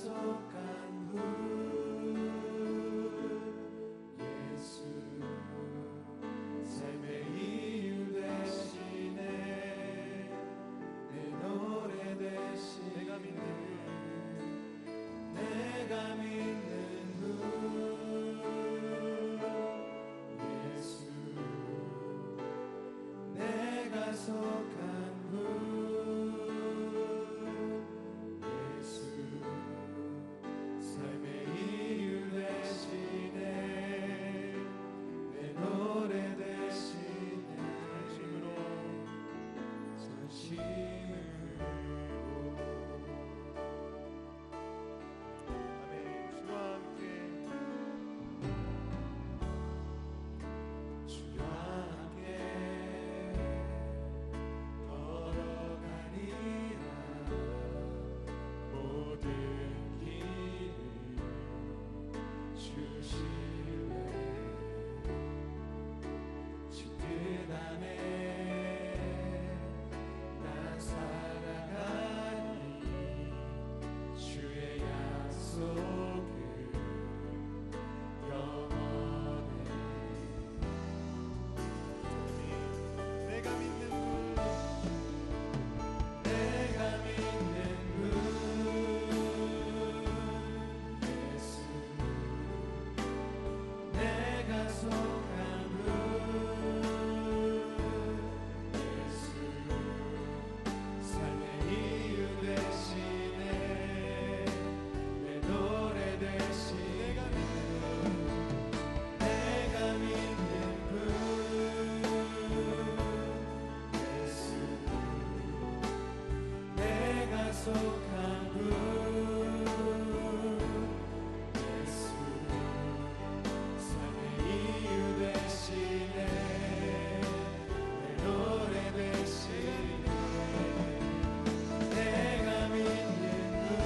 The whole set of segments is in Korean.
속한 후 예수 삶의 이유 되시네 내 노래 되시네 내가 믿는 분 예수 내가 속한 분 속한 분 예수 삶의 이유 되시네 내 노래 되시네 내가 믿는 분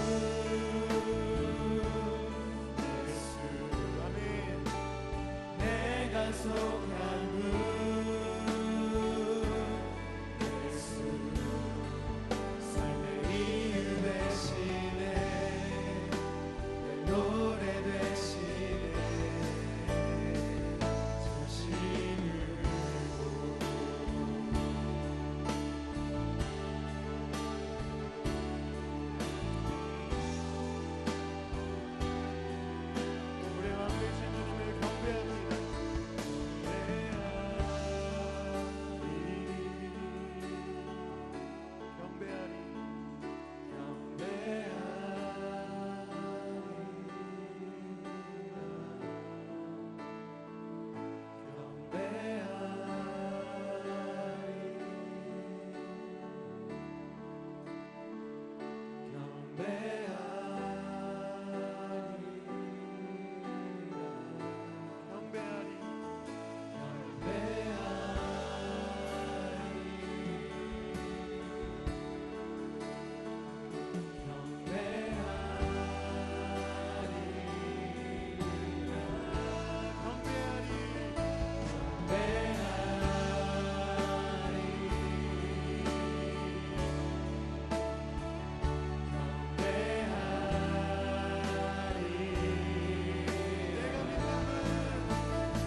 예수 아멘 내가 속한 분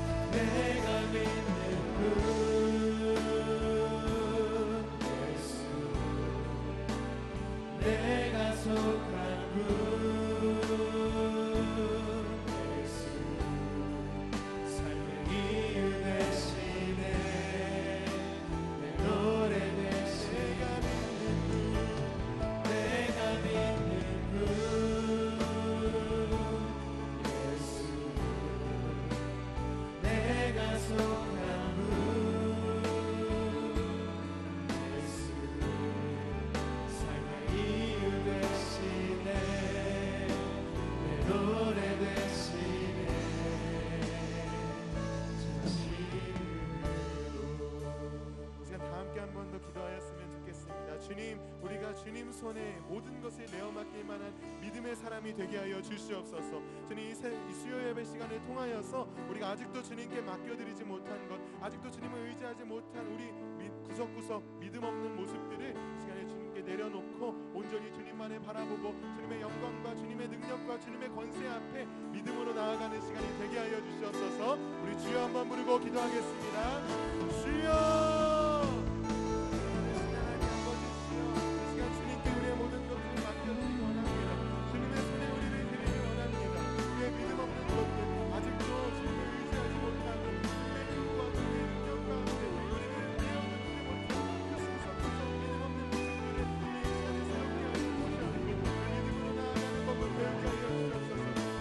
내가 믿는 분 예수 내가 속한 분 예수 삶의 이유 되시네 내 노래 되시네 내가 믿는 분 내가 속한 분 예수 삶의 이유 되시네 내 노래 되시네 진심으로 시간 다 함께 한 번 더 기도하였으면 좋겠습니다. 주님, 우리가 주님 손에 모든 것을 내어맡길 만한 믿음의 사람이 되게 하여 주시옵소서. 주님, 이 수요 예배 시간을 통하여서 우리가 아직도 주님께 맡겨드리지 못한 것, 아직도 주님을 의지하지 못한 우리 구석구석 믿음 없는 모습들을 시간에 주님께 내려놓고 않고 온전히 주님만을 바라보고 주님의 영광과 주님의 능력과 주님의 권세 앞에 믿음으로 나아가는 시간이 되게 하여 주시옵소서. 우리 주여 한번 부르고 기도하겠습니다. 주여, 이 시간 주님께 우리의 모든 것들을 맡겨드리기 원합니다. 주님의 손에 우리를 드리기 원합니다. 우리의 믿음 없는 것들, 아직도 주님을 의지하지 못하고 주님의 힘과 주님의 능력 가운데 우리를 내어놓지 못하고 그 승성에서 믿음 없는 모습들을 우리 이 시간에 새롭게 하여 주시옵고 믿음으로 나아가는 법을 배우게 하여 주옵소서.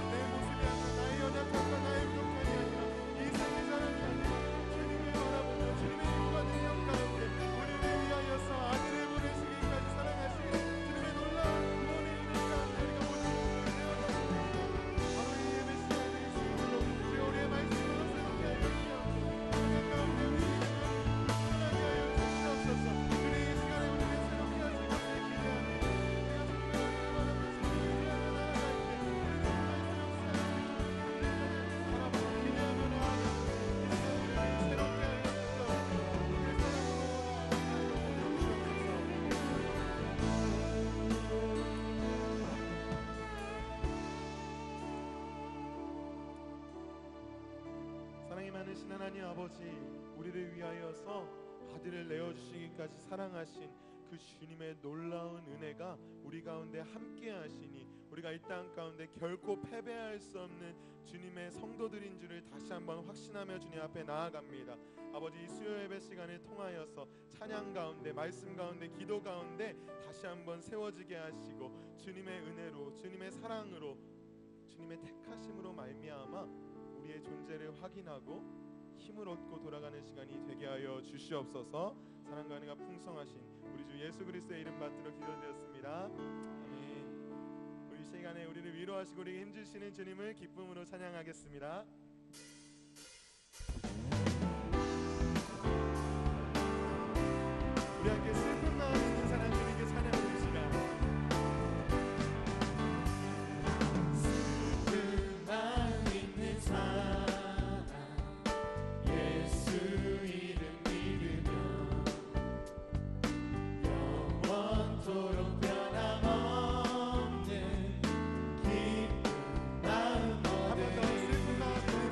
내 모습이 아니라 나의 연약함과 나의 부족함이 아니라 이 세상의 사람이 아니라 주님을 바라보며 주님의 힘과 능력 가운데 우리를 위하여서 아들을 보내시기까지 사랑하신 주님의 놀라운 구원의 은혜 가운데 우리가 모든 것을 내어놓습니다. 바로 이 예배 시간에 예수 이름으로 주여 우리의 말씀으로 새롭게 하여 주시옵소서. 생각 가운데 우리 믿음을 하게 하여 주시옵소서. 주님 이 시간에 우리를 새롭게 하실 것을 기대합니다. 우리가 주님의 은혜를 바라면서 의지하며 나아갈 때 우리는 말씀 역사하는 바라보고 기대하며 나아가는 이 시간 우리를 새롭게 하여 주시옵소서. 우리의 사랑으로 사랑이 많으신 하나님 아버지, 우리를 위하여서 아들을 내어주시기까지 사랑하신 그 주님의 놀라운 은혜가 우리 가운데 함께 하시니 우리가 이 땅 가운데 결코 패배할 수 없는 주님의 성도들인 줄을 다시 한번 확신하며 주님 앞에 나아갑니다. 아버지, 이 수요 예배 시간을 통하여서 찬양 가운데, 말씀 가운데, 기도 가운데 다시 한번 세워지게 하시고 주님의 은혜로, 주님의 사랑으로, 주님의 택하심으로 말미암아 우리의 존재를 확인하고 힘을 얻고 돌아가는 시간이 되게 하여 주시옵소서. 사랑과 은혜가 풍성하신 우리 주 예수 그리스도의 이름 받들어 기도드렸습니다. 아멘. 우리 시간에 우리를 위로하시고 우리에게 힘주시는 주님을 기쁨으로 찬양하겠습니다. 우리 함께 슬픈 마음 있는 사람들에게 찬양하는 시간. 슬픈 마음 있는 사람 예수 이름 믿으며 영원토록 변함없는 기쁜 마음 한 번 더 얻으리. 슬픈 마음 있는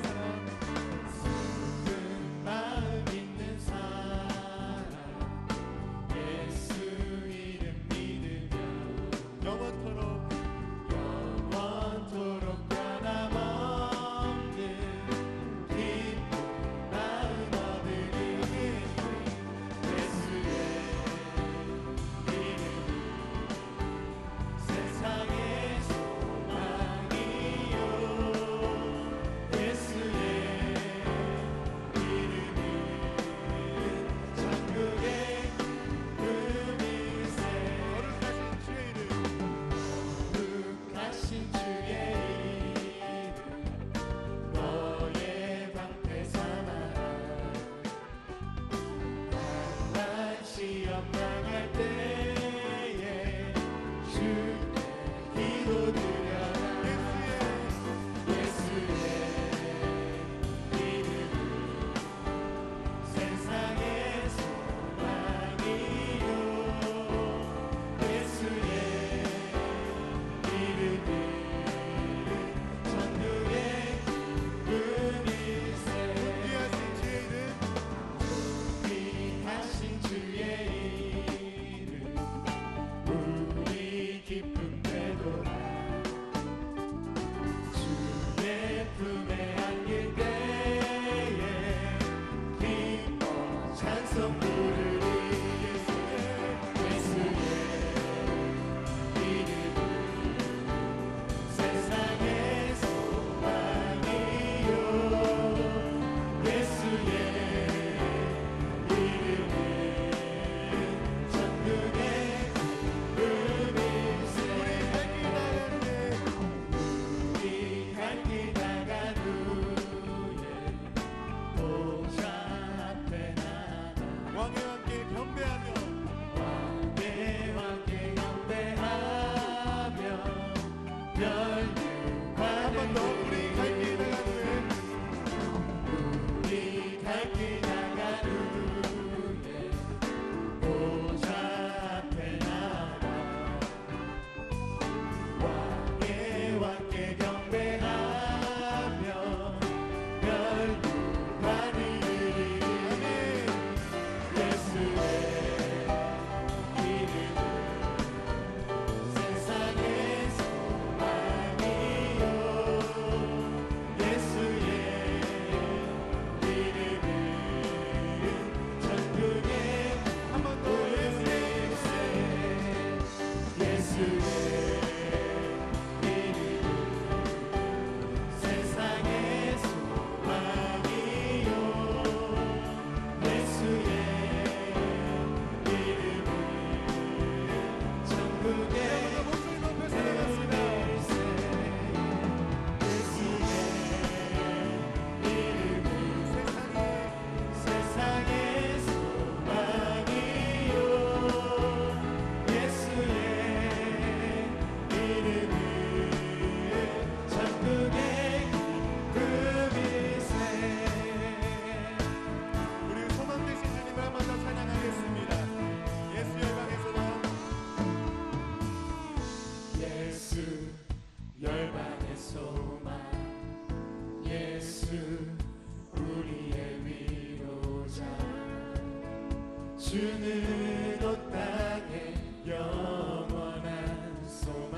주는 온 땅에 영원한 소망.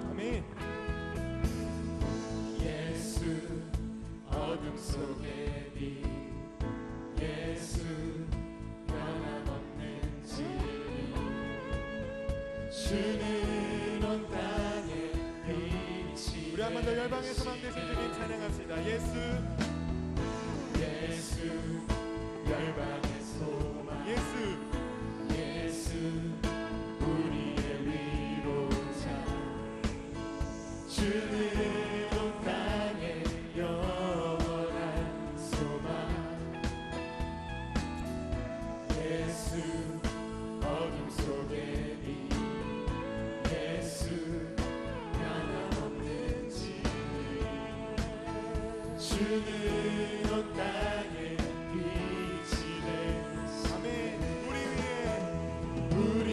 아멘. 예수 어둠 속의 빛, 예수 변함없는 진리. 주는 온 땅에 빛이. 우리 한 번 더 열방의 소망 되신 주님 찬양합시다. 예수 열방의 소망. 예수 우리의 위로자. 주는 온 땅에 영원한 소망. 예수 어둠 속의 빛, 예수 변함없는 진리. 주는 온 땅에 빛이 되사. 아멘. 우리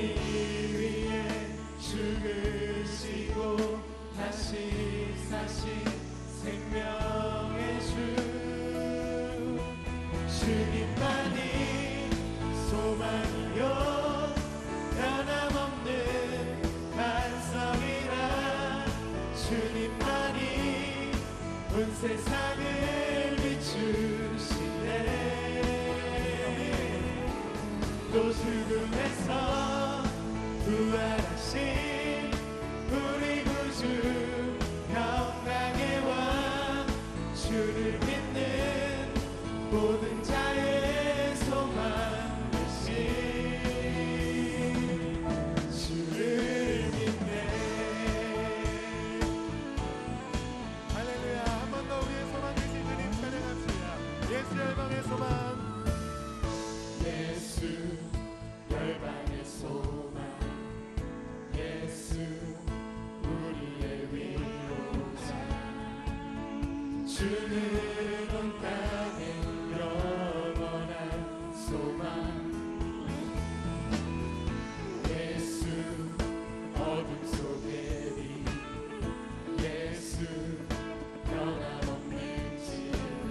위에 죽으시고 다시 사신 생명의 주. 주님만이 소망이요 변함없는 반석이라. 주님만이 온 세상을 비추시네. 또 죽음에서 부활하신 우리 구주 평강의 왕. 주를 믿는 모든 자의 소망 되신 주를 믿네. 할렐루야. 한 번 더 우리의 소망 되신 주님 찬양합시다. 예수 열방의 소망. 예수 열방의 소망. 예수 우리의 위로자. 주는 온 땅에 영원한 소망. 예수 어둠 속의 빛, 예수 변함없는 진리.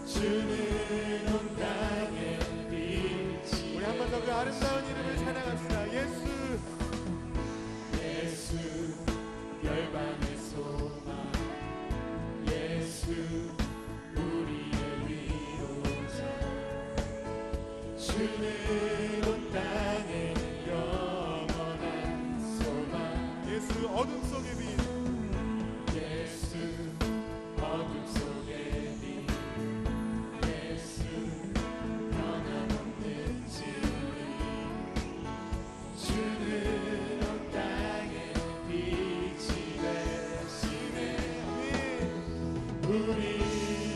주는 온 땅에 빛이. 우리 한 번 더 그 아름다운 이름을 찬양합시다. 예수 열방의 소망. 예수 우리의 위로자. 주는 온 땅에 영원한 소망. 예수 어둠 속의 빛. 예수 어둠 속의 빛, 예수 변함없는 진리. 주는 온 땅에 빛이 되시네. 우리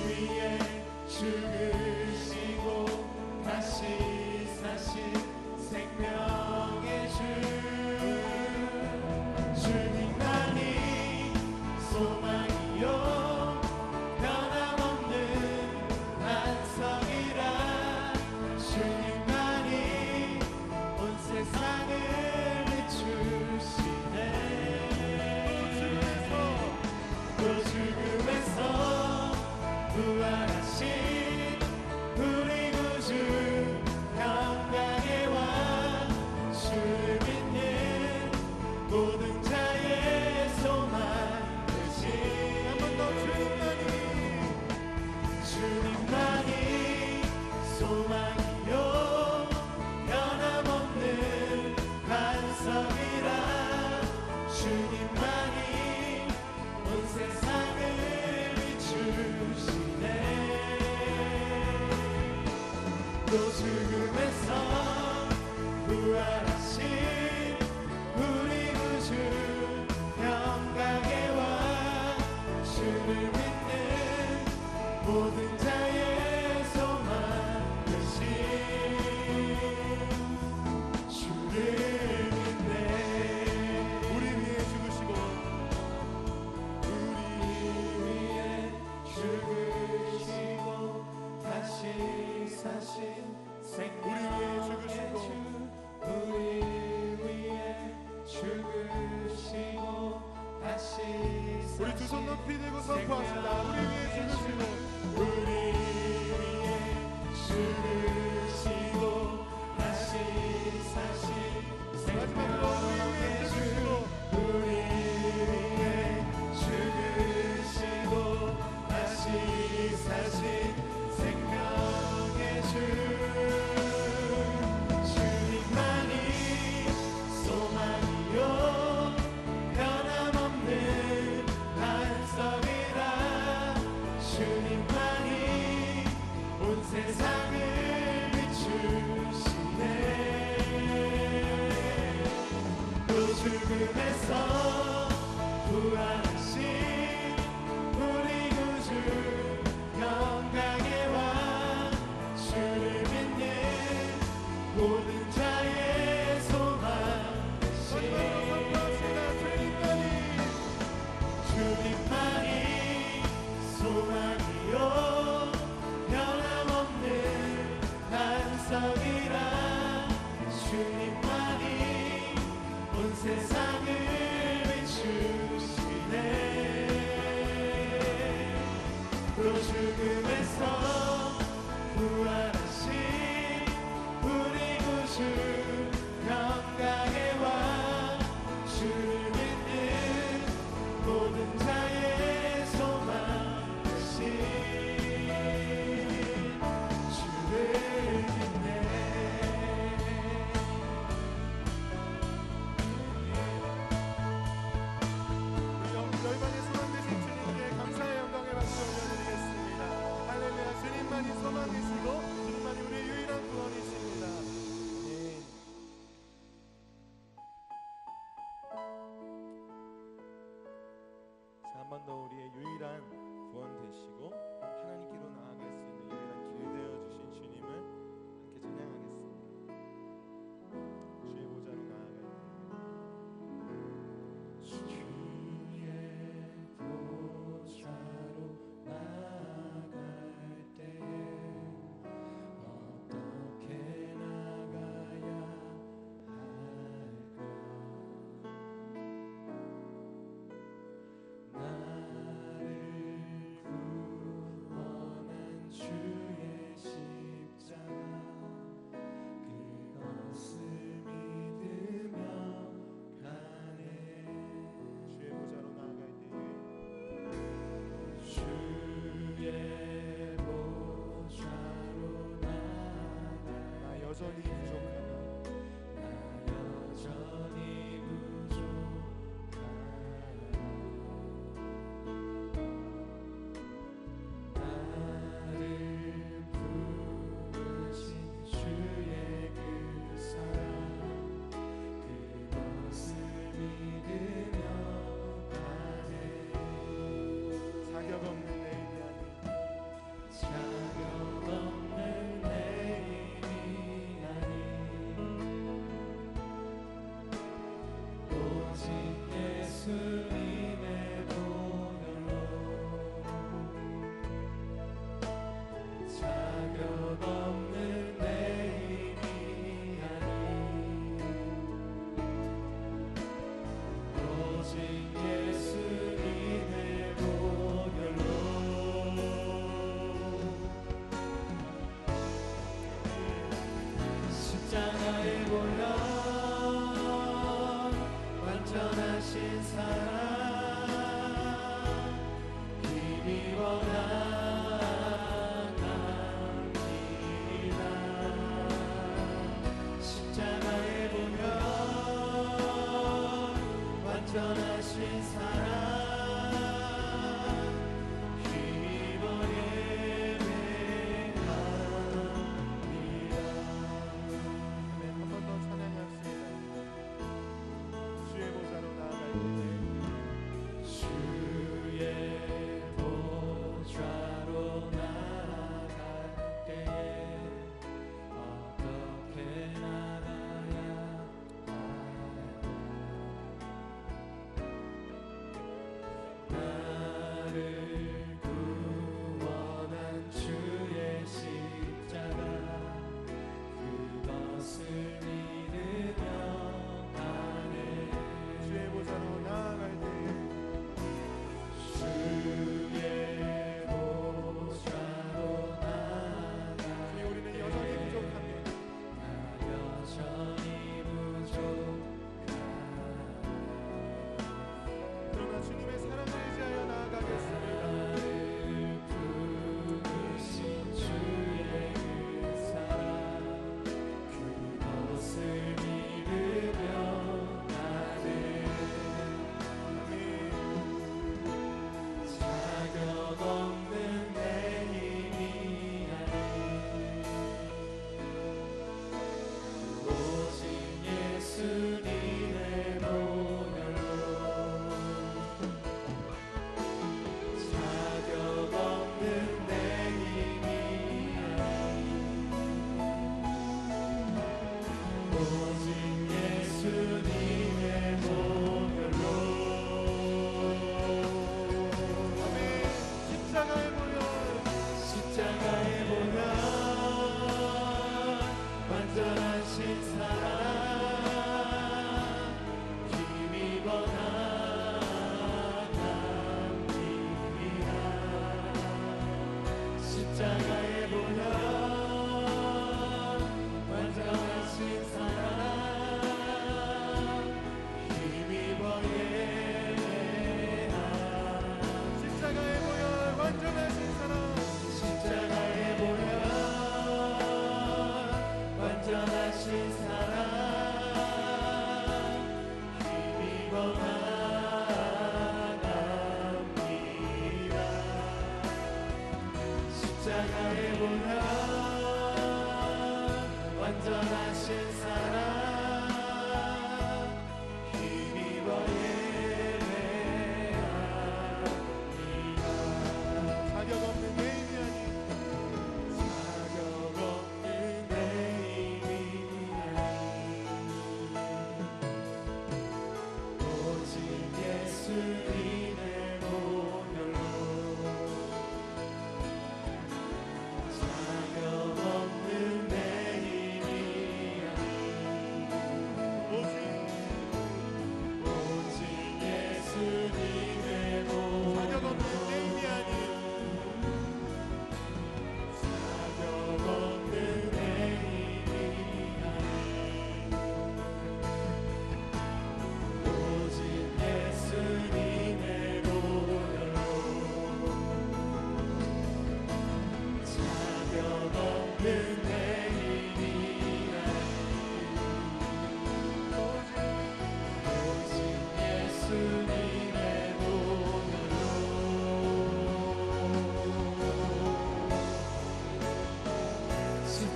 위에 죽으시고 다시 사신 생명의 주. 주님만이 소망이요 변함없는 반석이라. 주님만이 온 세상을 비추시네. 또 죽음에서 부활하신 우리 구주 평강의 왕. 주를 믿는 모든 자의 소망 되신. 한 번 더 주님만이 소망이요 변함없는 반석이라. 주님만이 온 세상을 비추시네. 또 죽음에서 부활하신 우리 구주 평강의 왕. 주를 믿는 모든 자의 소망 되신 주를 믿네. 우리 위에 죽으시고 우리 위에 죽으시고 다시 사신 생명의 주. 우리 위에 죽으시고 다시 우리 두 손 높이 들고 선포합시다. 우리 위에 죽으시고 우리 위에 죽으시고 죽음에서 부활하신 우리 구주 영광의 왕 주를 믿는 모든 자의 소망이신 주님만이 소망이요 변함없는 반석이라 주님만이 온 세상을 비추시네 또 죽음에서 부활하신 우리 구주 영광의 왕 주를 믿는 모든 자의 소망이신 주를 믿네 열방의 소망 되신 주님께 감사의 영광의 박수 올려드리겠습니다. 할렐루야. 주님만이 소망이시고 주님만이 우리의 유일한 구원이십니다. 자, 한 번 더 우리의 유일한 구원 되시고 하나님께로 나아갈 수 있는 유일한 길 되어 주신 주님을 함께 찬양하겠습니다. 주의 보좌로 나아갈 때 주의 보좌로 나아갈 때 어떻게 나가야 할까 나를 구원한 주의 십자가 그것을 믿으며 가네 주의 보좌로 나아갈 때에 주의 보좌로 나아갈 나 여전히 부족하나 나 여전히 부족하나 나를 부르신 주의 그 사랑 그것을 믿으며 가네 자격 없는 내 힘이 아닌 자격 없는 내 힘이 아닌 오직 예수님의 보혈로 자격 없는 내 힘이 아닌 오직 예수님의 보혈로 십자가의 보혈 완전하신 사랑 힘입어 나갑니다 십자가의 보혈 완전하신 사랑 힘입어 예배합니다 네, 한 번 더 찬양합시다. 주의 보좌로 나아갈 때에 주의 보좌로 나아갈 때에 어떻게 나가야 나를 구원한 주의 십자가 그것을 믿으며 가네 주의 보좌로 나아갈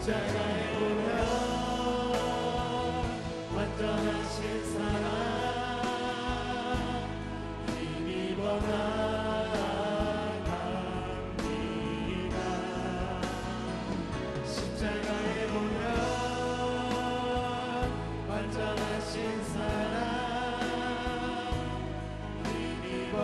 십자가에 보면 완전하신 사랑 힘입어 나갑니다. 십자가에 보면 완전하신 사랑 힘입어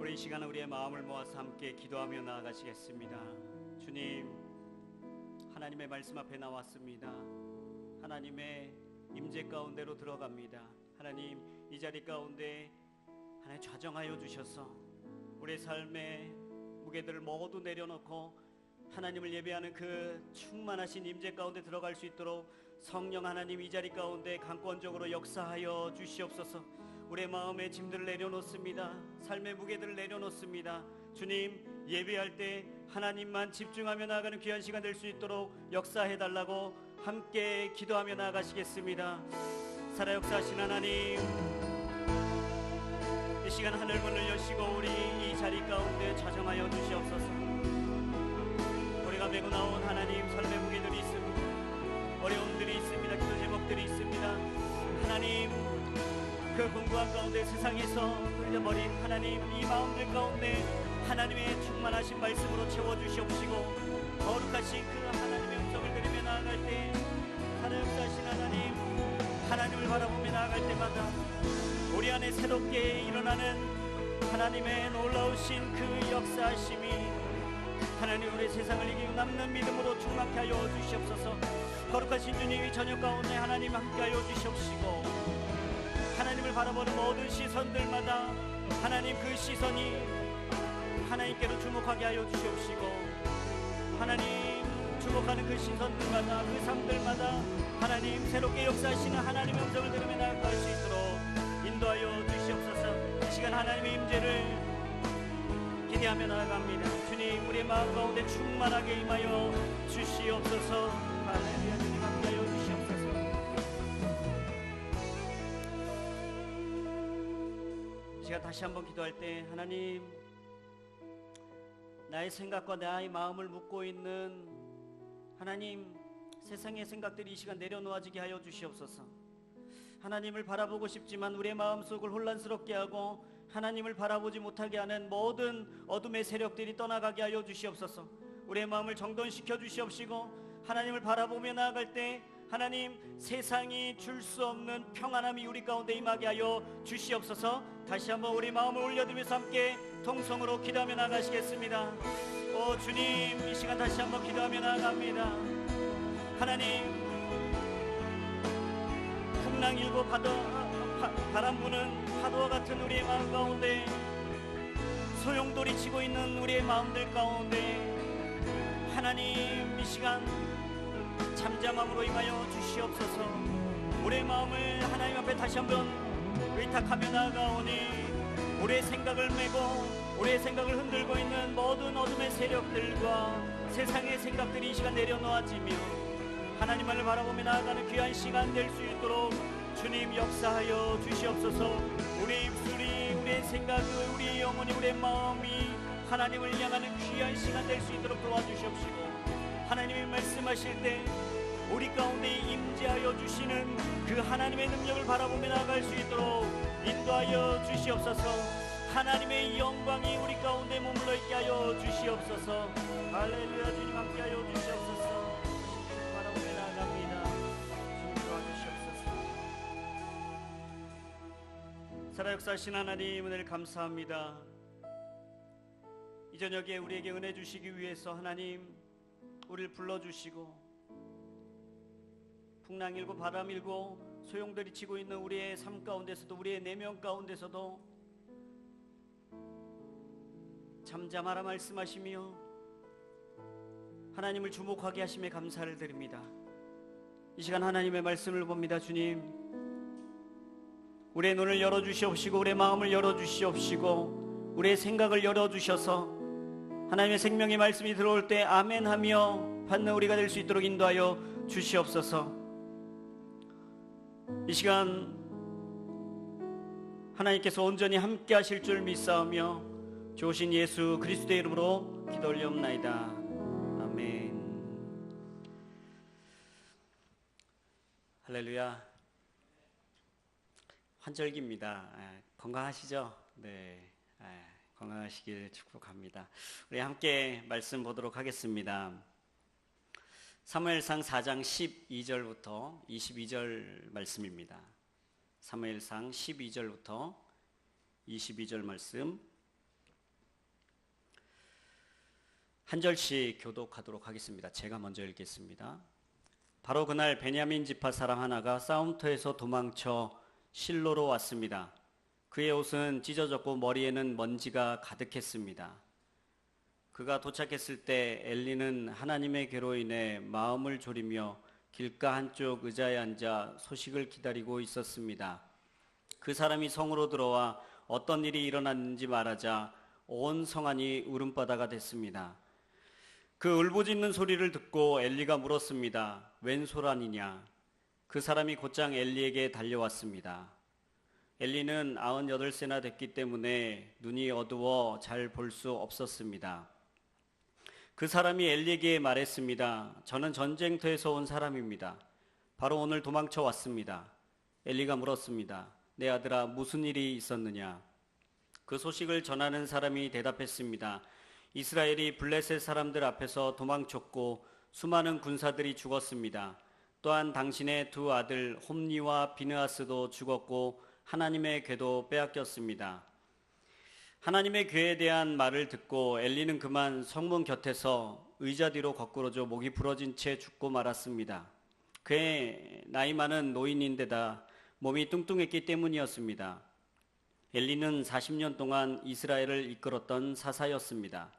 이 시간에 우리의 마음을 모아서 함께 기도하며 나아가시겠습니다. 주님, 하나님의 말씀 앞에 나왔습니다. 하나님의 임재 가운데로 들어갑니다. 하나님, 이 자리 가운데 하나님 좌정하여 주셔서 우리의 삶의 무게들을 모두 내려놓고 하나님을 예배하는 그 충만하신 임재 가운데 들어갈 수 있도록 성령 하나님 이 자리 가운데 강권적으로 역사하여 주시옵소서. 우리의 마음의 짐들을 내려놓습니다. 삶의 무게들을 내려놓습니다. 주님, 예배할 때 하나님만 집중하며 나아가는 귀한 시간 될 수 있도록 역사해달라고 함께 기도하며 나아가시겠습니다. 살아 역사하신 하나님, 이 시간 하늘문을 여시고 우리 이 자리 가운데 좌정하여 주시옵소서. 우리가 메고 나온 하나님 삶의 무게들이 있습니다. 어려움들이 있습니다. 기도 제목들이 있습니다. 하나님, 그 공고한 가운데 세상에서 돌려버린 하나님 이 마음들 가운데 하나님의 충만하신 말씀으로 채워주시옵시고 거룩하신 그 하나님의 음성을 들으며 나아갈 때 하나님 역사하신 하나님, 하나님을 바라보며 나아갈 때마다 우리 안에 새롭게 일어나는 하나님의 놀라우신 그 역사하심이 하나님 우리 세상을 이기고 남는 믿음으로 충만케 하여 주시옵소서. 거룩하신 주님, 이 저녁 가운데 하나님 함께하여 주시옵시고 하나님을 바라보는 모든 시선들마다 하나님 그 시선이 하나님께로 주목하게 하여 주시옵시고 하나님 주목하는 그 시선들마다 그 삶들마다 하나님 새롭게 역사하시는 하나님의 음성을 들으며 나아갈 수 있도록 인도하여 주시옵소서. 이 시간 하나님의 임재를 기대하며 나아갑니다. 주님, 우리의 마음 가운데 충만하게 임하여 주시옵소서. 할렐루야. 주님 함께하여 주시옵소서. 제가 다시 한번 기도할 때 하나님, 나의 생각과 나의 마음을 묻고 있는 하나님 세상의 생각들이 이 시간 내려놓아지게 하여 주시옵소서. 하나님을 바라보고 싶지만 우리의 마음속을 혼란스럽게 하고 하나님을 바라보지 못하게 하는 모든 어둠의 세력들이 떠나가게 하여 주시옵소서. 우리의 마음을 정돈시켜 주시옵시고 하나님을 바라보며 나아갈 때 하나님 세상이 줄 수 없는 평안함이 우리 가운데 임하게 하여 주시옵소서. 다시 한번 우리 마음을 올려드리면서 함께 통성으로 기도하며 나가시겠습니다. 오 주님, 이 시간 다시 한번 기도하며 나아갑니다. 하나님, 풍랑 일고 바람 부는 파도와 같은 우리의 마음 가운데 소용돌이 치고 있는 우리의 마음들 가운데 하나님 이 시간 잠잠함으로 임하여 주시옵소서. 우리의 마음을 하나님 앞에 다시 한번 의탁하며 나아가오니 우리의 생각을 메고 우리의 생각을 흔들고 있는 모든 어둠의 세력들과 세상의 생각들이 이 시간 내려놓아지며 하나님만을 바라보며 나아가는 귀한 시간 될 수 있도록 주님 역사하여 주시옵소서. 우리의 입술이, 우리의 생각이, 우리의 영혼이, 우리의 마음이 하나님을 향하는 귀한 시간 될 수 있도록 도와주시옵시고 하나님이 말씀하실 때 우리 가운데 임재하여 주시는 그 하나님의 능력을 바라보며 나아갈 수 있도록 인도하여 주시옵소서. 하나님의 영광이 우리 가운데 머물러 있게 하여 주시옵소서. 할렐루야. 주님 함께하여 주시옵소서. 바라보며 나아갑니다. 주님 도와주시옵소서. 살아 역사하신 하나님 은혜를 감사합니다. 이 저녁에 우리에게 은혜 주시기 위해서 하나님 우리를 불러주시고 풍랑 일고 바람 일고 소용돌이 치고 있는 우리의 삶 가운데서도, 우리의 내면 가운데서도 잠잠하라 말씀하시며 하나님을 주목하게 하심에 감사를 드립니다. 이 시간 하나님의 말씀을 봅니다. 주님, 우리의 눈을 열어주시옵시고 우리의 마음을 열어주시옵시고 우리의 생각을 열어주셔서 하나님의 생명의 말씀이 들어올 때 아멘하며 받는 우리가 될 수 있도록 인도하여 주시옵소서. 이 시간 하나님께서 온전히 함께 하실 줄 믿사오며 좋으신 예수 그리스도의 이름으로 기도 올리옵나이다. 아멘. 할렐루야. 환절기입니다. 건강하시죠? 네, 건강하시길 축복합니다. 우리 함께 말씀 보도록 하겠습니다. 사무엘상 4장 12절부터 22절 말씀입니다. 사무엘상 12절부터 22절 말씀 한 절씩 교독하도록 하겠습니다. 제가 먼저 읽겠습니다. 바로 그날 베냐민 지파 사람 하나가 싸움터에서 도망쳐 실로로 왔습니다. 그의 옷은 찢어졌고 머리에는 먼지가 가득했습니다. 그가 도착했을 때 엘리는 하나님의 괴로 인해 마음을 졸이며 길가 한쪽 의자에 앉아 소식을 기다리고 있었습니다. 그 사람이 성으로 들어와 어떤 일이 일어났는지 말하자 온 성안이 울음바다가 됐습니다. 그 울부짖는 소리를 듣고 엘리가 물었습니다. 웬 소란이냐? 그 사람이 곧장 엘리에게 달려왔습니다. 엘리는 98세나 됐기 때문에 눈이 어두워 잘 볼 수 없었습니다. 그 사람이 엘리에게 말했습니다. 저는 전쟁터에서 온 사람입니다. 바로 오늘 도망쳐 왔습니다. 엘리가 물었습니다. 내 아들아, 무슨 일이 있었느냐? 그 소식을 전하는 사람이 대답했습니다. 이스라엘이 블레셋 사람들 앞에서 도망쳤고 수많은 군사들이 죽었습니다. 또한 당신의 두 아들 홈니와 비느하스도 죽었고 하나님의 궤도 빼앗겼습니다. 하나님의 궤에 대한 말을 듣고 엘리는 그만 성문 곁에서 의자 뒤로 거꾸러져 목이 부러진 채 죽고 말았습니다. 그의 나이 많은 노인인데다 몸이 뚱뚱했기 때문이었습니다. 엘리는 40년 동안 이스라엘을 이끌었던 사사였습니다.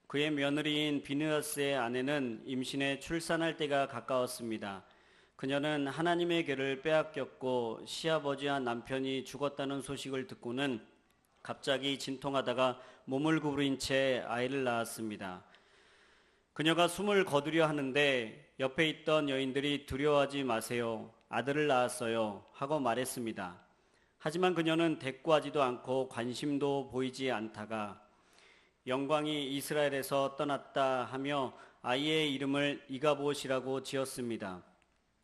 그의 며느리인 비느하스의 아내는 임신해 출산할 때가 가까웠습니다. 그녀는 하나님의 궤를 빼앗겼고 시아버지와 남편이 죽었다는 소식을 듣고는 갑자기 진통하다가 몸을 구부린 채 아이를 낳았습니다. 그녀가 숨을 거두려 하는데 옆에 있던 여인들이 두려워하지 마세요. 아들을 낳았어요. 하고 말했습니다. 하지만 그녀는 대꾸하지도 않고 관심도 보이지 않다가 영광이 이스라엘에서 떠났다 하며 아이의 이름을 이가봇이라고 지었습니다.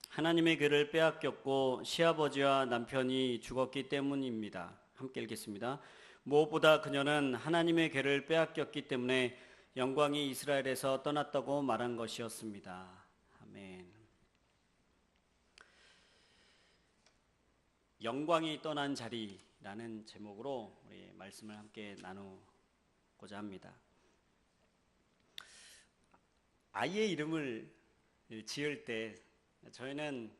하나님의 궤를 빼앗겼고 시아버지와 남편이 죽었기 때문입니다. 함께 읽겠습니다. 무엇보다 그녀는 하나님의 궤를 빼앗겼기 때문에 영광이 이스라엘에서 떠났다고 말한 것이었습니다. 아멘. 영광이 떠난 자리라는 제목으로 우리 말씀을 함께 나누고자 합니다. 아이의 이름을 지을 때 저희는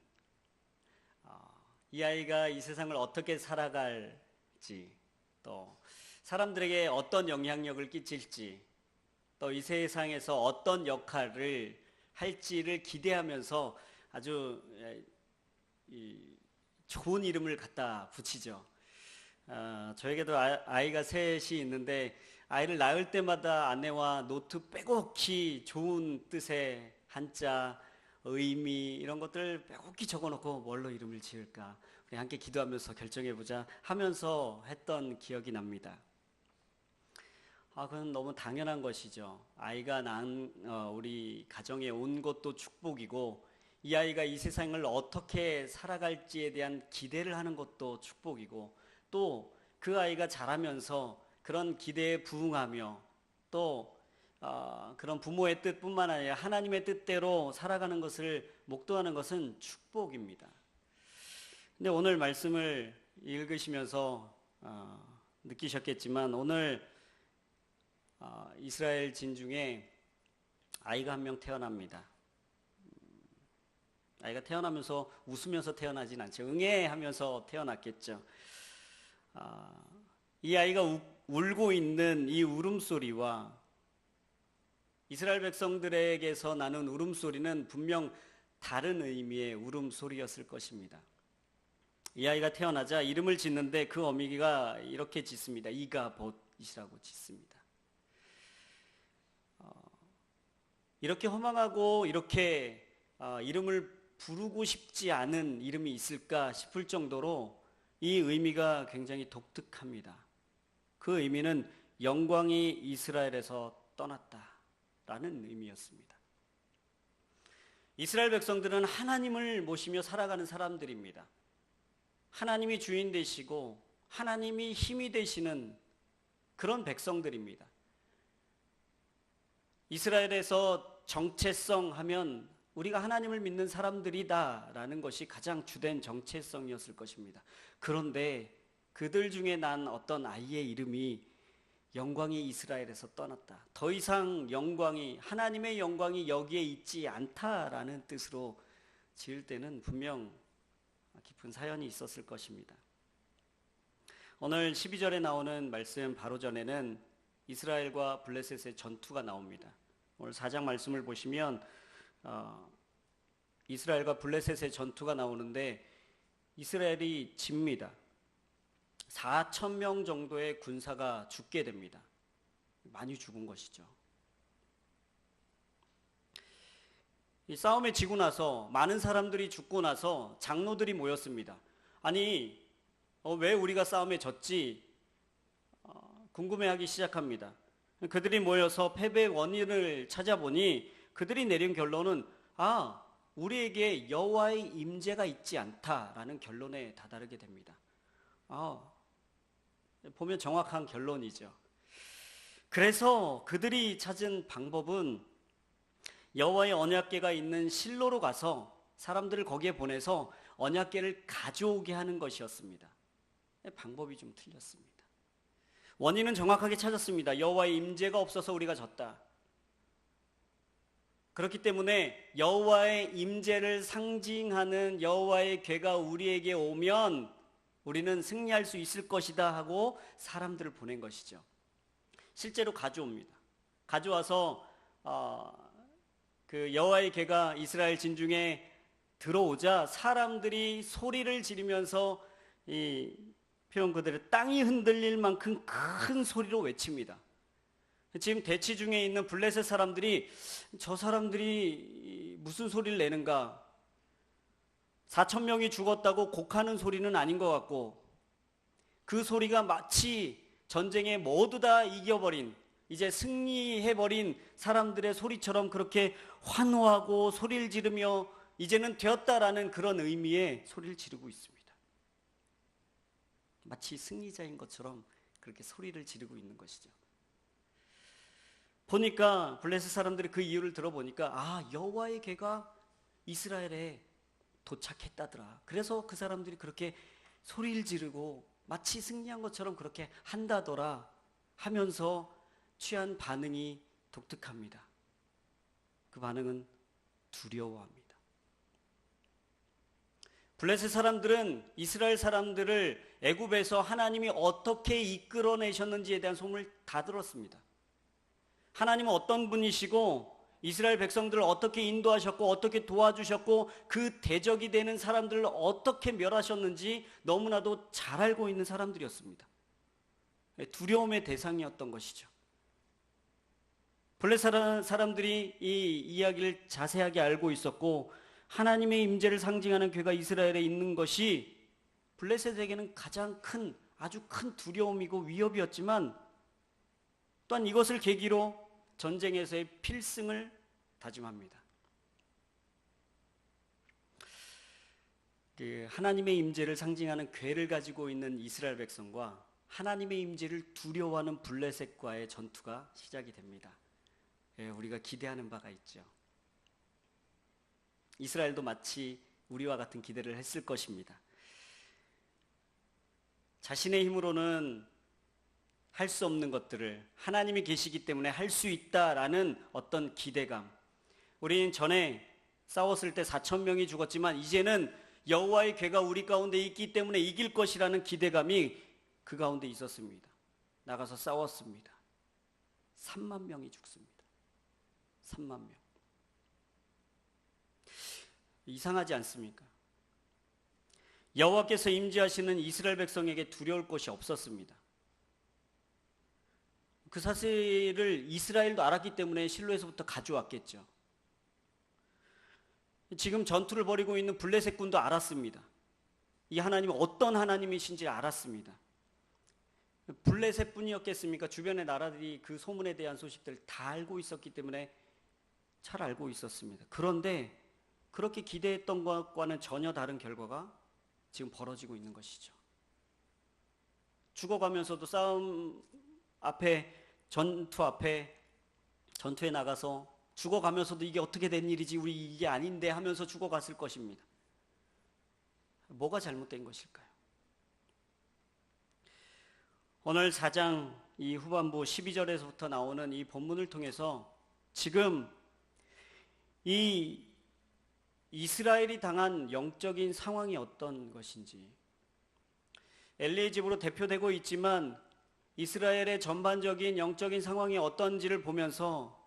이 아이가 이 세상을 어떻게 살아갈지, 또 사람들에게 어떤 영향력을 끼칠지, 또 이 세상에서 어떤 역할을 할지를 기대하면서 아주 좋은 이름을 갖다 붙이죠. 저에게도 아이가 셋이 있는데 아이를 낳을 때마다 아내와 노트 빼곡히 좋은 뜻의 한자, 의미 이런 것들 빼곡히 적어놓고 뭘로 이름을 지을까 우리 함께 기도하면서 결정해보자 하면서 했던 기억이 납니다. 그건 너무 당연한 것이죠. 아이가 낳은 우리 가정에 온 것도 축복이고 이 아이가 이 세상을 어떻게 살아갈지에 대한 기대를 하는 것도 축복이고 또 그 아이가 자라면서 그런 기대에 부응하며 또 그런 부모의 뜻뿐만 아니라 하나님의 뜻대로 살아가는 것을 목도하는 것은 축복입니다. 근데 오늘 말씀을 읽으시면서 느끼셨겠지만 오늘 이스라엘 진중에 아이가 한 명 태어납니다. 아이가 태어나면서 웃으면서 태어나진 않죠. 응애하면서 태어났겠죠. 이 아이가 울고 있는 이 울음소리와 이스라엘 백성들에게서 나는 울음소리는 분명 다른 의미의 울음소리였을 것입니다. 이 아이가 태어나자 이름을 짓는데 그 어미가 이렇게 짓습니다. 이가봇이라고 짓습니다. 이렇게 허망하고 이렇게 이름을 부르고 싶지 않은 이름이 있을까 싶을 정도로 이 의미가 굉장히 독특합니다. 그 의미는 영광이 이스라엘에서 떠났다라는 의미였습니다. 이스라엘 백성들은 하나님을 모시며 살아가는 사람들입니다. 하나님이 주인 되시고 하나님이 힘이 되시는 그런 백성들입니다. 이스라엘에서 정체성 하면 우리가 하나님을 믿는 사람들이다라는 것이 가장 주된 정체성이었을 것입니다. 그런데 그들 중에 난 어떤 아이의 이름이 영광이 이스라엘에서 떠났다. 더 이상 하나님의 영광이 여기에 있지 않다라는 뜻으로 지을 때는 분명 깊은 사연이 있었을 것입니다. 오늘 12절에 나오는 말씀 바로 전에는 이스라엘과 블레셋의 전투가 나옵니다. 오늘 4장 말씀을 보시면 이스라엘과 블레셋의 전투가 나오는데 이스라엘이 집니다. 4,000명 정도의 군사가 죽게 됩니다. 많이 죽은 것이죠. 이 싸움에 지고 나서 많은 사람들이 죽고 나서 장로들이 모였습니다. 아니 왜 우리가 싸움에 졌지? 궁금해하기 시작합니다. 그들이 모여서 패배의 원인을 찾아보니 그들이 내린 결론은 우리에게 여호와의 임재가 있지 않다라는 결론에 다다르게 됩니다. 보면 정확한 결론이죠. 그래서 그들이 찾은 방법은 여호와의 언약궤가 있는 실로로 가서 사람들을 거기에 보내서 언약궤를 가져오게 하는 것이었습니다. 방법이 좀 틀렸습니다. 원인은 정확하게 찾았습니다. 여호와의 임재가 없어서 우리가 졌다. 그렇기 때문에 여호와의 임재를 상징하는 여호와의 궤가 우리에게 오면 우리는 승리할 수 있을 것이다 하고 사람들을 보낸 것이죠. 실제로 가져옵니다. 가져와서 그 여호와의 궤가 이스라엘 진중에 들어오자 사람들이 소리를 지르면서 이 표현 그대로 땅이 흔들릴 만큼 큰 소리로 외칩니다. 지금 대치 중에 있는 블레셋 사람들이 저 사람들이 무슨 소리를 내는가? 4,000명이 죽었다고 곡하는 소리는 아닌 것 같고 그 소리가 마치 전쟁에 모두 다 이겨버린 이제 승리해버린 사람들의 소리처럼 그렇게 환호하고 소리를 지르며 이제는 되었다라는 그런 의미의 소리를 지르고 있습니다. 마치 승리자인 것처럼 그렇게 소리를 지르고 있는 것이죠. 보니까 블레셋 사람들이 그 이유를 들어보니까 여호와의 궤가 이스라엘에 도착했다더라. 그래서 그 사람들이 그렇게 소리를 지르고 마치 승리한 것처럼 그렇게 한다더라 하면서 취한 반응이 독특합니다. 그 반응은 두려워합니다. 블레셋 사람들은 이스라엘 사람들을 애굽에서 하나님이 어떻게 이끌어내셨는지에 대한 소문을 다 들었습니다. 하나님은 어떤 분이시고 이스라엘 백성들을 어떻게 인도하셨고 어떻게 도와주셨고 그 대적이 되는 사람들을 어떻게 멸하셨는지 너무나도 잘 알고 있는 사람들이었습니다. 두려움의 대상이었던 것이죠. 블레셋 사람들이 이 이야기를 자세하게 알고 있었고 하나님의 임재를 상징하는 궤가 이스라엘에 있는 것이 블레셋에게는 가장 아주 큰 두려움이고 위협이었지만 또한 이것을 계기로 전쟁에서의 필승을 다짐합니다. 하나님의 임재를 상징하는 궤를 가지고 있는 이스라엘 백성과 하나님의 임재를 두려워하는 블레셋과의 전투가 시작이 됩니다. 우리가 기대하는 바가 있죠. 이스라엘도 마치 우리와 같은 기대를 했을 것입니다. 자신의 힘으로는 할 수 없는 것들을 하나님이 계시기 때문에 할 수 있다라는 어떤 기대감. 우리는 전에 싸웠을 때 4,000명이 죽었지만 이제는 여호와의 궤가 우리 가운데 있기 때문에 이길 것이라는 기대감이 그 가운데 있었습니다. 나가서 싸웠습니다. 3만 명이 죽습니다. 3만 명. 이상하지 않습니까? 여호와께서 임재하시는 이스라엘 백성에게 두려울 것이 없었습니다. 그 사실을 이스라엘도 알았기 때문에 실로에서부터 가져왔겠죠. 지금 전투를 벌이고 있는 블레셋 군도 알았습니다. 이 하나님이 어떤 하나님이신지 알았습니다. 블레셋 뿐이었겠습니까? 주변의 나라들이 그 소문에 대한 소식들을 다 알고 있었기 때문에 잘 알고 있었습니다. 그런데 그렇게 기대했던 것과는 전혀 다른 결과가 지금 벌어지고 있는 것이죠. 죽어가면서도 싸움 앞에, 전투에 나가서 죽어가면서도 이게 어떻게 된 일이지, 우리 이게 아닌데 하면서 죽어갔을 것입니다. 뭐가 잘못된 것일까요? 오늘 4장 이 후반부 12절에서부터 나오는 이 본문을 통해서 지금 이 이스라엘이 당한 영적인 상황이 어떤 것인지, 엘리의 집으로 대표되고 있지만 이스라엘의 전반적인 영적인 상황이 어떤지를 보면서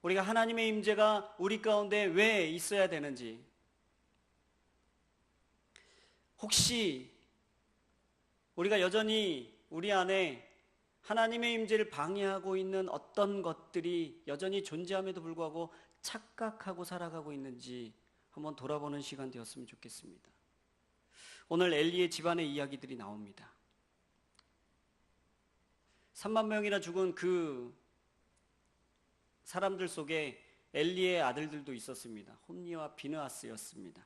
우리가 하나님의 임재가 우리 가운데 왜 있어야 되는지, 혹시 우리가 여전히 우리 안에 하나님의 임재를 방해하고 있는 어떤 것들이 여전히 존재함에도 불구하고 착각하고 살아가고 있는지 한번 돌아보는 시간 되었으면 좋겠습니다. 오늘 엘리의 집안의 이야기들이 나옵니다. 3만 명이나 죽은 그 사람들 속에 엘리의 아들들도 있었습니다. 홈니와 비느하스였습니다.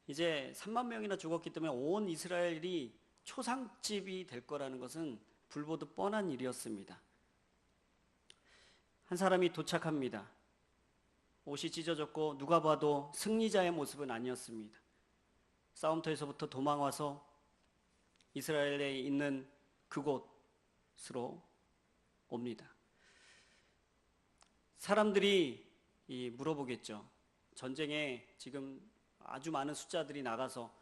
이제 3만 명이나 죽었기 때문에 온 이스라엘이 초상집이 될 거라는 것은 불보듯 뻔한 일이었습니다. 한 사람이 도착합니다. 옷이 찢어졌고 누가 봐도 승리자의 모습은 아니었습니다. 싸움터에서부터 도망와서 이스라엘에 있는 그곳으로 옵니다. 사람들이 물어보겠죠. 전쟁에 지금 아주 많은 숫자들이 나가서,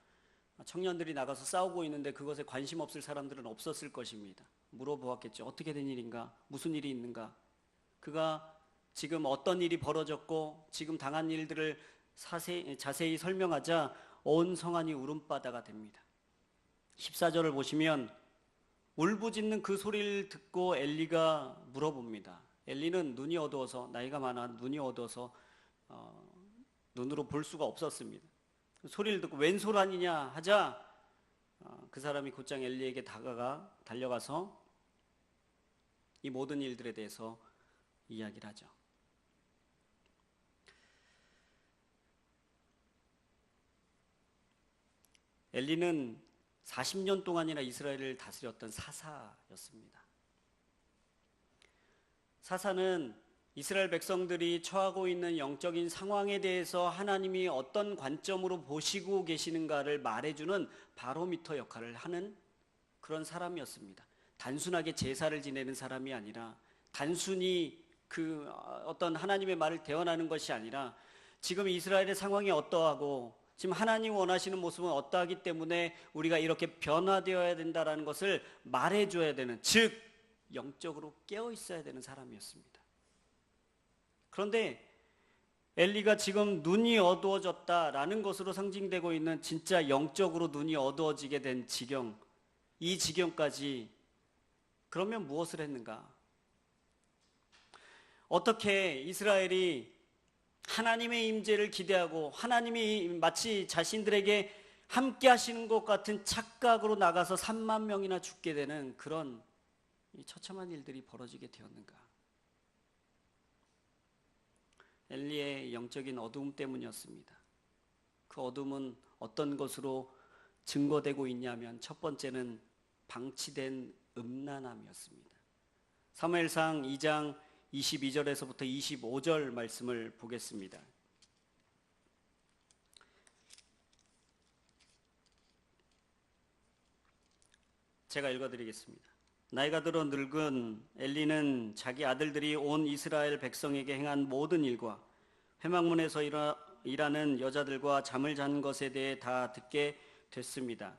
청년들이 나가서 싸우고 있는데 그것에 관심 없을 사람들은 없었을 것입니다. 물어보았겠죠. 어떻게 된 일인가? 무슨 일이 있는가? 그가 지금 어떤 일이 벌어졌고 지금 당한 일들을 자세히 설명하자 온 성안이 울음바다가 됩니다. 14절을 보시면 울부짖는 그 소리를 듣고 엘리가 물어봅니다. 엘리는 눈이 어두워서, 나이가 많아 눈이 어두워서 눈으로 볼 수가 없었습니다. 소리를 듣고 웬 소란이냐 하자 그 사람이 곧장 엘리에게 달려가서 이 모든 일들에 대해서 이야기를 하죠. 엘리는 40년 동안이나 이스라엘을 다스렸던 사사였습니다. 사사는 이스라엘 백성들이 처하고 있는 영적인 상황에 대해서 하나님이 어떤 관점으로 보시고 계시는가를 말해주는 바로미터 역할을 하는 그런 사람이었습니다. 단순하게 제사를 지내는 사람이 아니라, 단순히 그 어떤 하나님의 말을 대언하는 것이 아니라, 지금 이스라엘의 상황이 어떠하고 지금 하나님 원하시는 모습은 어떠하기 때문에 우리가 이렇게 변화되어야 된다는 것을 말해줘야 되는, 즉 영적으로 깨어 있어야 되는 사람이었습니다. 그런데 엘리가 지금 눈이 어두워졌다라는 것으로 상징되고 있는 진짜 영적으로 눈이 어두워지게 된 지경, 이 지경까지 그러면 무엇을 했는가? 어떻게 이스라엘이 하나님의 임재를 기대하고 하나님이 마치 자신들에게 함께 하시는 것 같은 착각으로 나가서 3만 명이나 죽게 되는 그런 처참한 일들이 벌어지게 되었는가? 엘리의 영적인 어두움 때문이었습니다. 그 어둠은 어떤 것으로 증거되고 있냐면 첫 번째는 방치된 음란함이었습니다. 사무엘상 2장 22절에서부터 25절 말씀을 보겠습니다. 제가 읽어드리겠습니다. 나이가 들어 늙은 엘리는 자기 아들들이 온 이스라엘 백성에게 행한 모든 일과 회막문에서 일하는 여자들과 잠을 잔 것에 대해 다 듣게 됐습니다.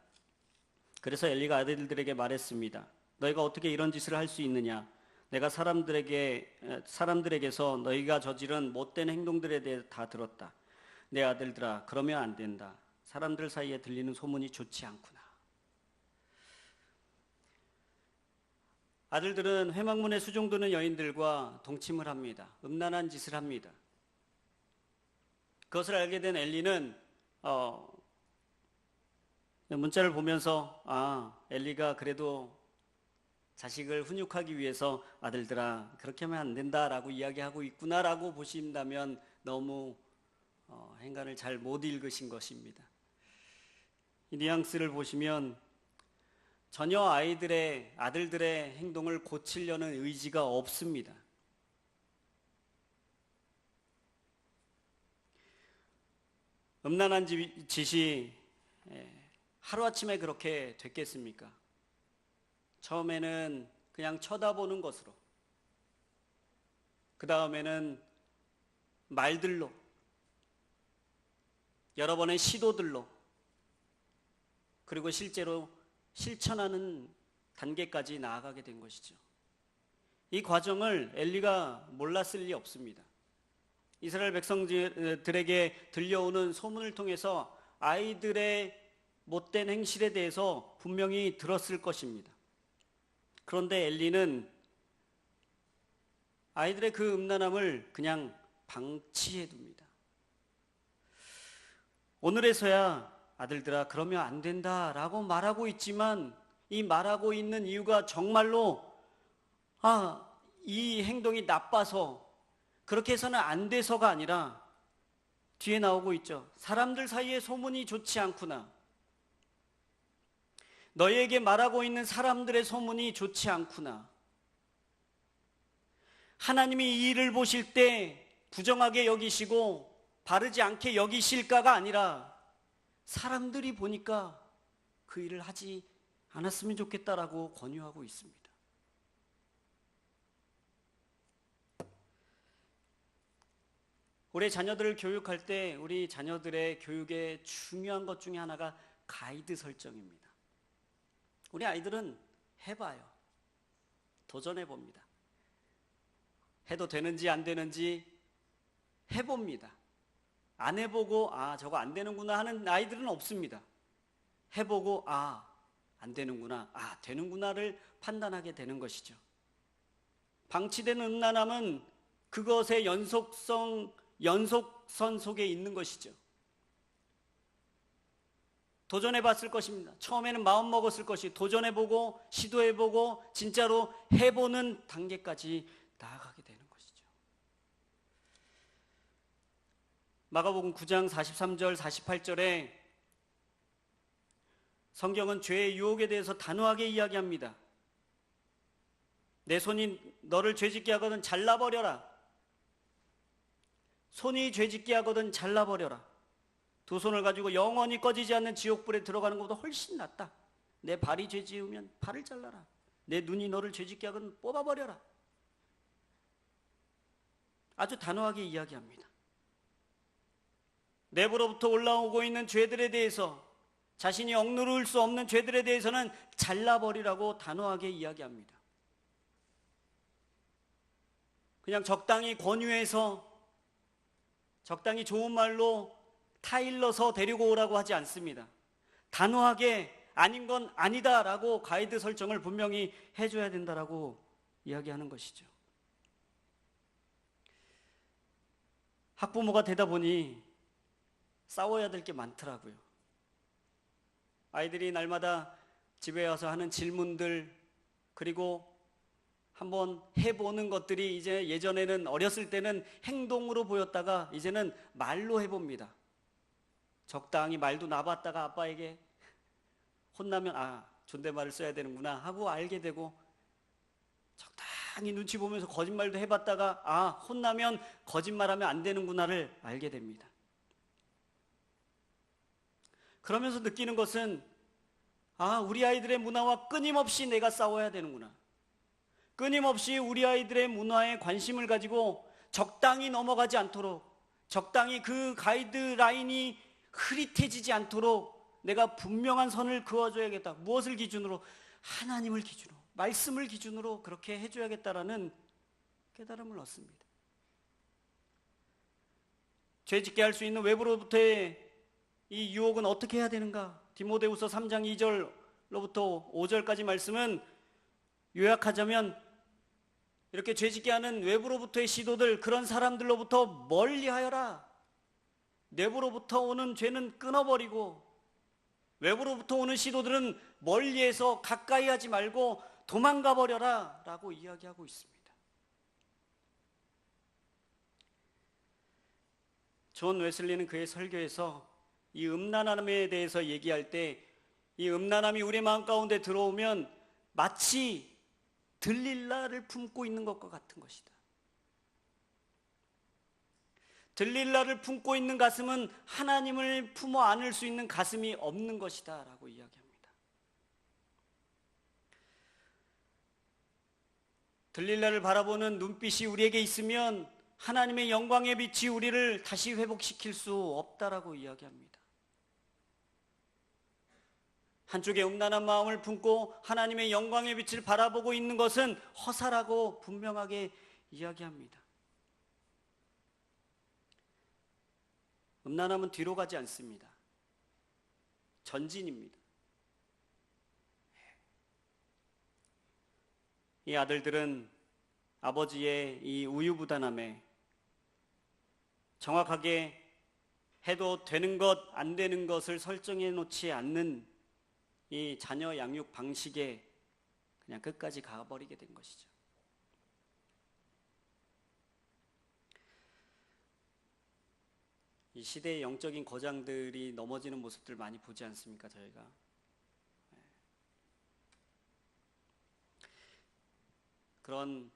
그래서 엘리가 아들들에게 말했습니다. 너희가 어떻게 이런 짓을 할 수 있느냐? 내가 사람들에게서 너희가 저지른 못된 행동들에 대해 다 들었다. 내 아들들아, 그러면 안 된다. 사람들 사이에 들리는 소문이 좋지 않구나. 아들들은 회막문에 수종드는 여인들과 동침을 합니다. 음란한 짓을 합니다. 그것을 알게 된 엘리는 문자를 보면서 엘리가 그래도 자식을 훈육하기 위해서 아들들아 그렇게 하면 안 된다라고 이야기하고 있구나라고 보신다면 너무 행간을 잘 못 읽으신 것입니다. 이 뉘앙스를 보시면 전혀 아들들의 행동을 고치려는 의지가 없습니다. 음란한 짓이 하루아침에 그렇게 됐겠습니까? 처음에는 그냥 쳐다보는 것으로, 그 다음에는 말들로, 여러 번의 시도들로, 그리고 실제로 실천하는 단계까지 나아가게 된 것이죠. 이 과정을 엘리가 몰랐을 리 없습니다. 이스라엘 백성들에게 들려오는 소문을 통해서 아이들의 못된 행실에 대해서 분명히 들었을 것입니다. 그런데 엘리는 아이들의 그 음란함을 그냥 방치해 둡니다. 오늘에서야 아들들아 그러면 안 된다라고 말하고 있지만 이 말하고 있는 이유가 정말로 이 행동이 나빠서 그렇게 해서는 안 돼서가 아니라 뒤에 나오고 있죠. 사람들 사이에 소문이 좋지 않구나. 너희에게 말하고 있는 사람들의 소문이 좋지 않구나. 하나님이 이 일을 보실 때 부정하게 여기시고 바르지 않게 여기실까가 아니라 사람들이 보니까 그 일을 하지 않았으면 좋겠다라고 권유하고 있습니다. 우리 자녀들을 교육할 때 우리 자녀들의 교육의 중요한 것 중에 하나가 가이드 설정입니다. 우리 아이들은 해봐요. 도전해봅니다. 해도 되는지 안 되는지 해봅니다. 안 해보고 저거 안 되는구나 하는 아이들은 없습니다. 해보고 안 되는구나, 되는구나를 판단하게 되는 것이죠. 방치된 음란함은 그것의 연속선 속에 있는 것이죠. 도전해봤을 것입니다. 처음에는 마음 먹었을 것이 도전해보고 시도해보고 진짜로 해보는 단계까지 나아가게 되는 것이죠. 마가복음 9장 43절 48절에 성경은 죄의 유혹에 대해서 단호하게 이야기합니다. 내 손이 너를 죄짓게 하거든 잘라버려라. 손이 죄짓게 하거든 잘라버려라. 두 손을 가지고 영원히 꺼지지 않는 지옥불에 들어가는 것보다 훨씬 낫다. 내 발이 죄지으면 발을 잘라라. 내 눈이 너를 죄짓게 하거든 뽑아버려라. 아주 단호하게 이야기합니다. 내부로부터 올라오고 있는 죄들에 대해서, 자신이 억누를 수 없는 죄들에 대해서는 잘라버리라고 단호하게 이야기합니다. 그냥 적당히 권유해서 적당히 좋은 말로 타일러서 데리고 오라고 하지 않습니다. 단호하게 아닌 건 아니다라고 가이드 설정을 분명히 해줘야 된다라고 이야기하는 것이죠. 학부모가 되다 보니 싸워야 될 게 많더라고요. 아이들이 날마다 집에 와서 하는 질문들, 그리고 한번 해보는 것들이 이제 예전에는 어렸을 때는 행동으로 보였다가 이제는 말로 해봅니다. 적당히 말도 놔봤다가 아빠에게 혼나면 존댓말을 써야 되는구나 하고 알게 되고, 적당히 눈치 보면서 거짓말도 해봤다가 혼나면 거짓말하면 안 되는구나를 알게 됩니다. 그러면서 느끼는 것은 우리 아이들의 문화와 끊임없이 내가 싸워야 되는구나. 끊임없이 우리 아이들의 문화에 관심을 가지고 적당히 넘어가지 않도록, 적당히 그 가이드라인이 흐릿해지지 않도록 내가 분명한 선을 그어줘야겠다. 무엇을 기준으로? 하나님을 기준으로, 말씀을 기준으로 그렇게 해줘야겠다라는 깨달음을 얻습니다. 죄짓게 할 수 있는 외부로부터의 이 유혹은 어떻게 해야 되는가? 디모데후서 3장 2절로부터 5절까지 말씀은 요약하자면, 이렇게 죄짓게 하는 외부로부터의 시도들, 그런 사람들로부터 멀리하여라. 내부로부터 오는 죄는 끊어버리고, 외부로부터 오는 시도들은 멀리해서 가까이 하지 말고 도망가 버려라 라고 이야기하고 있습니다. 존 웨슬리는 그의 설교에서 이 음란함에 대해서 얘기할 때, 이 음란함이 우리 마음 가운데 들어오면 마치 들릴라를 품고 있는 것과 같은 것이다. 들릴라를 품고 있는 가슴은 하나님을 품어 안을 수 있는 가슴이 없는 것이다 라고 이야기합니다. 들릴라를 바라보는 눈빛이 우리에게 있으면 하나님의 영광의 빛이 우리를 다시 회복시킬 수 없다라고 이야기합니다. 한쪽에 음란한 마음을 품고 하나님의 영광의 빛을 바라보고 있는 것은 허사라고 분명하게 이야기합니다. 음란함은 뒤로 가지 않습니다. 전진입니다. 이 아들들은 아버지의 이 우유부단함에 정확하게 해도 되는 것, 안 되는 것을 설정해 놓지 않는 이 자녀 양육 방식에 그냥 끝까지 가버리게 된 것이죠. 이 시대의 영적인 거장들이 넘어지는 모습들 많이 보지 않습니까, 저희가? 그런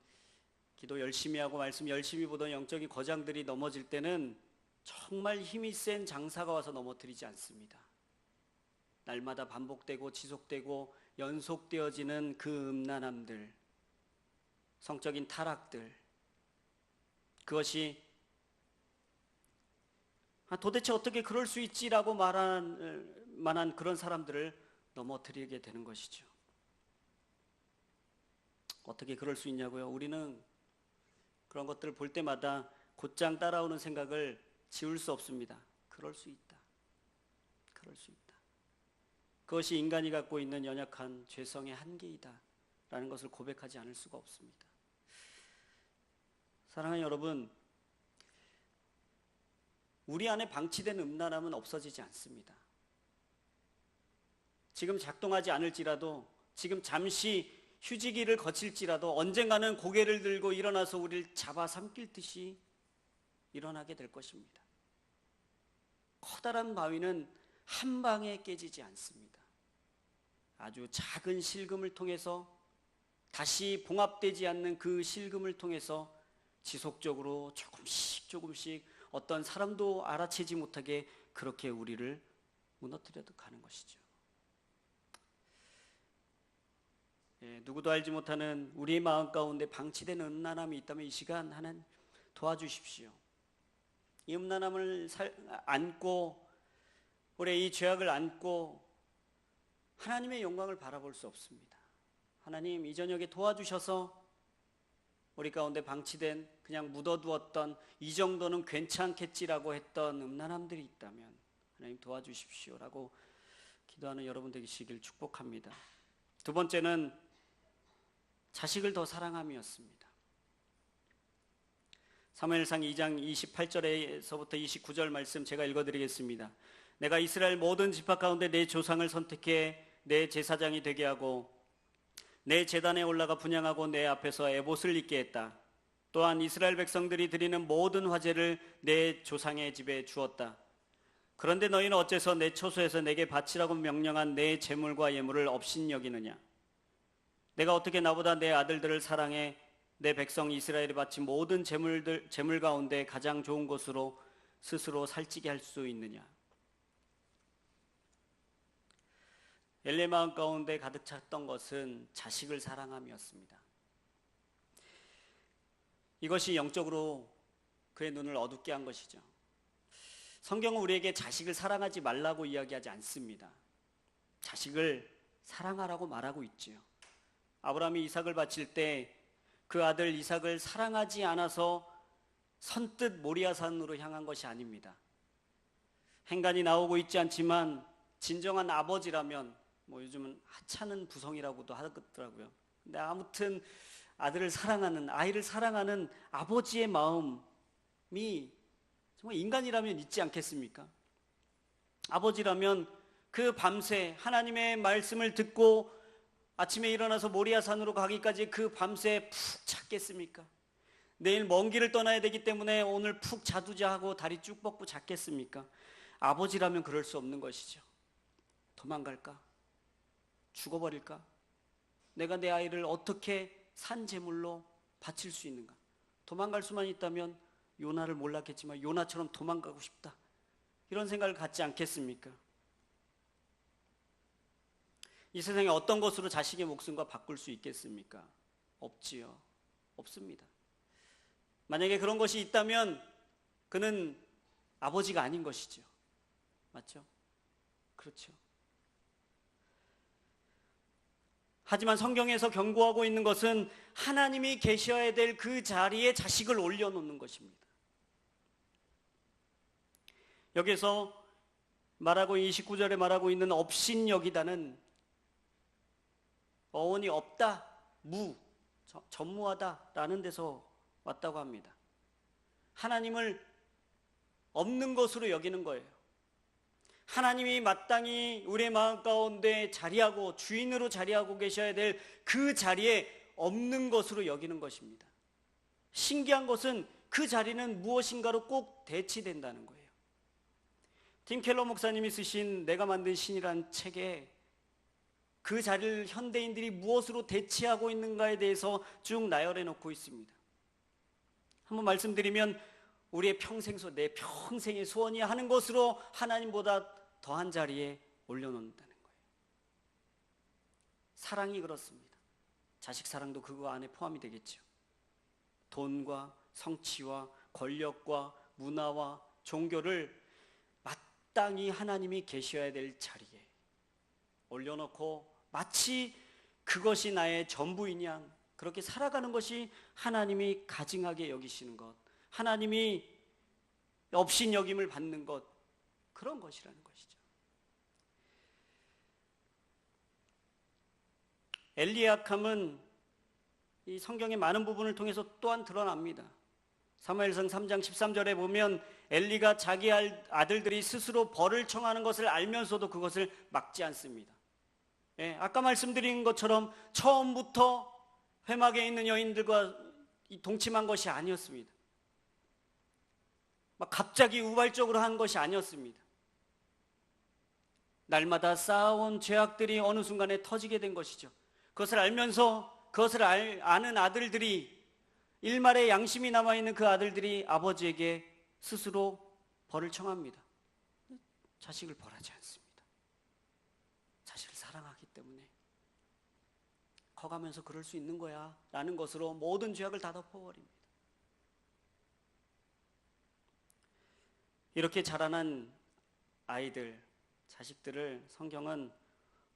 기도 열심히 하고 말씀 열심히 보던 영적인 거장들이 넘어질 때는 정말 힘이 센 장사가 와서 넘어뜨리지 않습니다. 날마다 반복되고 지속되고 연속되어지는 그 음란함들, 성적인 타락들, 그것이 도대체 어떻게 그럴 수 있지라고 말할 만한 그런 사람들을 넘어뜨리게 되는 것이죠. 어떻게 그럴 수 있냐고요? 우리는 그런 것들을 볼 때마다 곧장 따라오는 생각을 지울 수 없습니다. 그럴 수 있다. 그럴 수 있다. 그것이 인간이 갖고 있는 연약한 죄성의 한계이다 라는 것을 고백하지 않을 수가 없습니다. 사랑하는 여러분, 우리 안에 방치된 음란함은 없어지지 않습니다. 지금 작동하지 않을지라도, 지금 잠시 휴지기를 거칠지라도 언젠가는 고개를 들고 일어나서 우리를 잡아삼킬 듯이 일어나게 될 것입니다. 커다란 바위는 한 방에 깨지지 않습니다. 아주 작은 실금을 통해서, 다시 봉합되지 않는 그 실금을 통해서 지속적으로 조금씩 어떤 사람도 알아채지 못하게 그렇게 우리를 무너뜨려도 가는 것이죠. 누구도 알지 못하는 우리의 마음 가운데 방치된 음란함이 있다면 이 시간 하나님 도와주십시오. 이 음란함을 안고, 우리의 이 죄악을 안고 하나님의 영광을 바라볼 수 없습니다. 하나님, 이 저녁에 도와주셔서 우리 가운데 방치된, 그냥 묻어두었던, 이 정도는 괜찮겠지라고 했던 음란함들이 있다면 하나님 도와주십시오라고 기도하는 여러분 되시길 축복합니다. 두 번째는 자식을 더 사랑함이었습니다. 사무엘상 2장 28절에서부터 29절 말씀 제가 읽어드리겠습니다. 내가 이스라엘 모든 지파 가운데 내 조상을 선택해 내 제사장이 되게 하고 내 제단에 올라가 분향하고 내 앞에서 에봇을 입게 했다. 또한 이스라엘 백성들이 드리는 모든 화제를 내 조상의 집에 주었다. 그런데 너희는 어째서 내 초소에서 내게 바치라고 명령한 내 재물과 예물을 업신여기느냐? 내가 어떻게 나보다 내 아들들을 사랑해 내 백성 이스라엘이 바친 모든 재물 가운데 가장 좋은 것으로 스스로 살찌게 할 수 있느냐? 엘리의 마음 가운데 가득 찼던 것은 자식을 사랑함이었습니다. 이것이 영적으로 그의 눈을 어둡게 한 것이죠. 성경은 우리에게 자식을 사랑하지 말라고 이야기하지 않습니다. 자식을 사랑하라고 말하고 있지요. 아브라함이 이삭을 바칠 때 그 아들 이삭을 사랑하지 않아서 선뜻 모리아산으로 향한 것이 아닙니다. 행간이 나오고 있지 않지만 진정한 아버지라면 요즘은 하찮은 부성이라고도 하더라고요. 근데 아무튼 아이를 사랑하는 아버지의 마음이 정말 인간이라면 있지 않겠습니까? 아버지라면 그 밤새 하나님의 말씀을 듣고 아침에 일어나서 모리아산으로 가기까지 그 밤새 푹 잤겠습니까? 내일 먼 길을 떠나야 되기 때문에 오늘 푹 자두자 하고 다리 쭉 뻗고 잤겠습니까? 아버지라면 그럴 수 없는 것이죠. 도망갈까? 죽어버릴까? 내가 내 아이를 어떻게 산제물로 바칠 수 있는가? 도망갈 수만 있다면 요나를 몰랐겠지만 요나처럼 도망가고 싶다, 이런 생각을 갖지 않겠습니까? 이 세상에 어떤 것으로 자식의 목숨과 바꿀 수 있겠습니까? 없지요. 없습니다. 만약에 그런 것이 있다면 그는 아버지가 아닌 것이죠. 맞죠? 그렇죠. 하지만 성경에서 경고하고 있는 것은 하나님이 계셔야 될 그 자리에 자식을 올려놓는 것입니다. 여기서 말하고 29절에 말하고 있는 업신여기다는 어원이 없다, 전무하다라는 데서 왔다고 합니다. 하나님을 없는 것으로 여기는 거예요. 하나님이 마땅히 우리의 마음 가운데 자리하고 주인으로 자리하고 계셔야 될 그 자리에 없는 것으로 여기는 것입니다. 신기한 것은 그 자리는 무엇인가로 꼭 대치된다는 거예요. 팀 켈러 목사님이 쓰신 내가 만든 신이란 책에 그 자리를 현대인들이 무엇으로 대치하고 있는가에 대해서 쭉 나열해 놓고 있습니다. 한번 말씀드리면 우리의 내 평생의 소원이 하는 것으로 하나님보다 더한 자리에 올려놓는다는 거예요. 사랑이 그렇습니다. 자식 사랑도 그거 안에 포함이 되겠죠. 돈과 성취와 권력과 문화와 종교를 마땅히 하나님이 계셔야 될 자리에 올려놓고 마치 그것이 나의 전부인 양 그렇게 살아가는 것이 하나님이 가증하게 여기시는 것, 하나님이 업신여김을 받는 것, 그런 것이라는 것이죠. 엘리의 악함은 이 성경의 많은 부분을 통해서 또한 드러납니다. 사무엘상 3장 13절에 보면 엘리가 자기 아들들이 스스로 벌을 청하는 것을 알면서도 그것을 막지 않습니다. 아까 말씀드린 것처럼 처음부터 회막에 있는 여인들과 동침한 것이 아니었습니다. 막 갑자기 우발적으로 한 것이 아니었습니다. 날마다 쌓아온 죄악들이 어느 순간에 터지게 된 것이죠. 그것을 알면서 그것을 아는 아들들이, 일말의 양심이 남아있는 그 아들들이 아버지에게 스스로 벌을 청합니다. 자식을 벌하지 않습니다. 자식을 사랑하기 때문에 커가면서 그럴 수 있는 거야 라는 것으로 모든 죄악을 다 덮어버립니다. 이렇게 자라난 아이들, 자식들을 성경은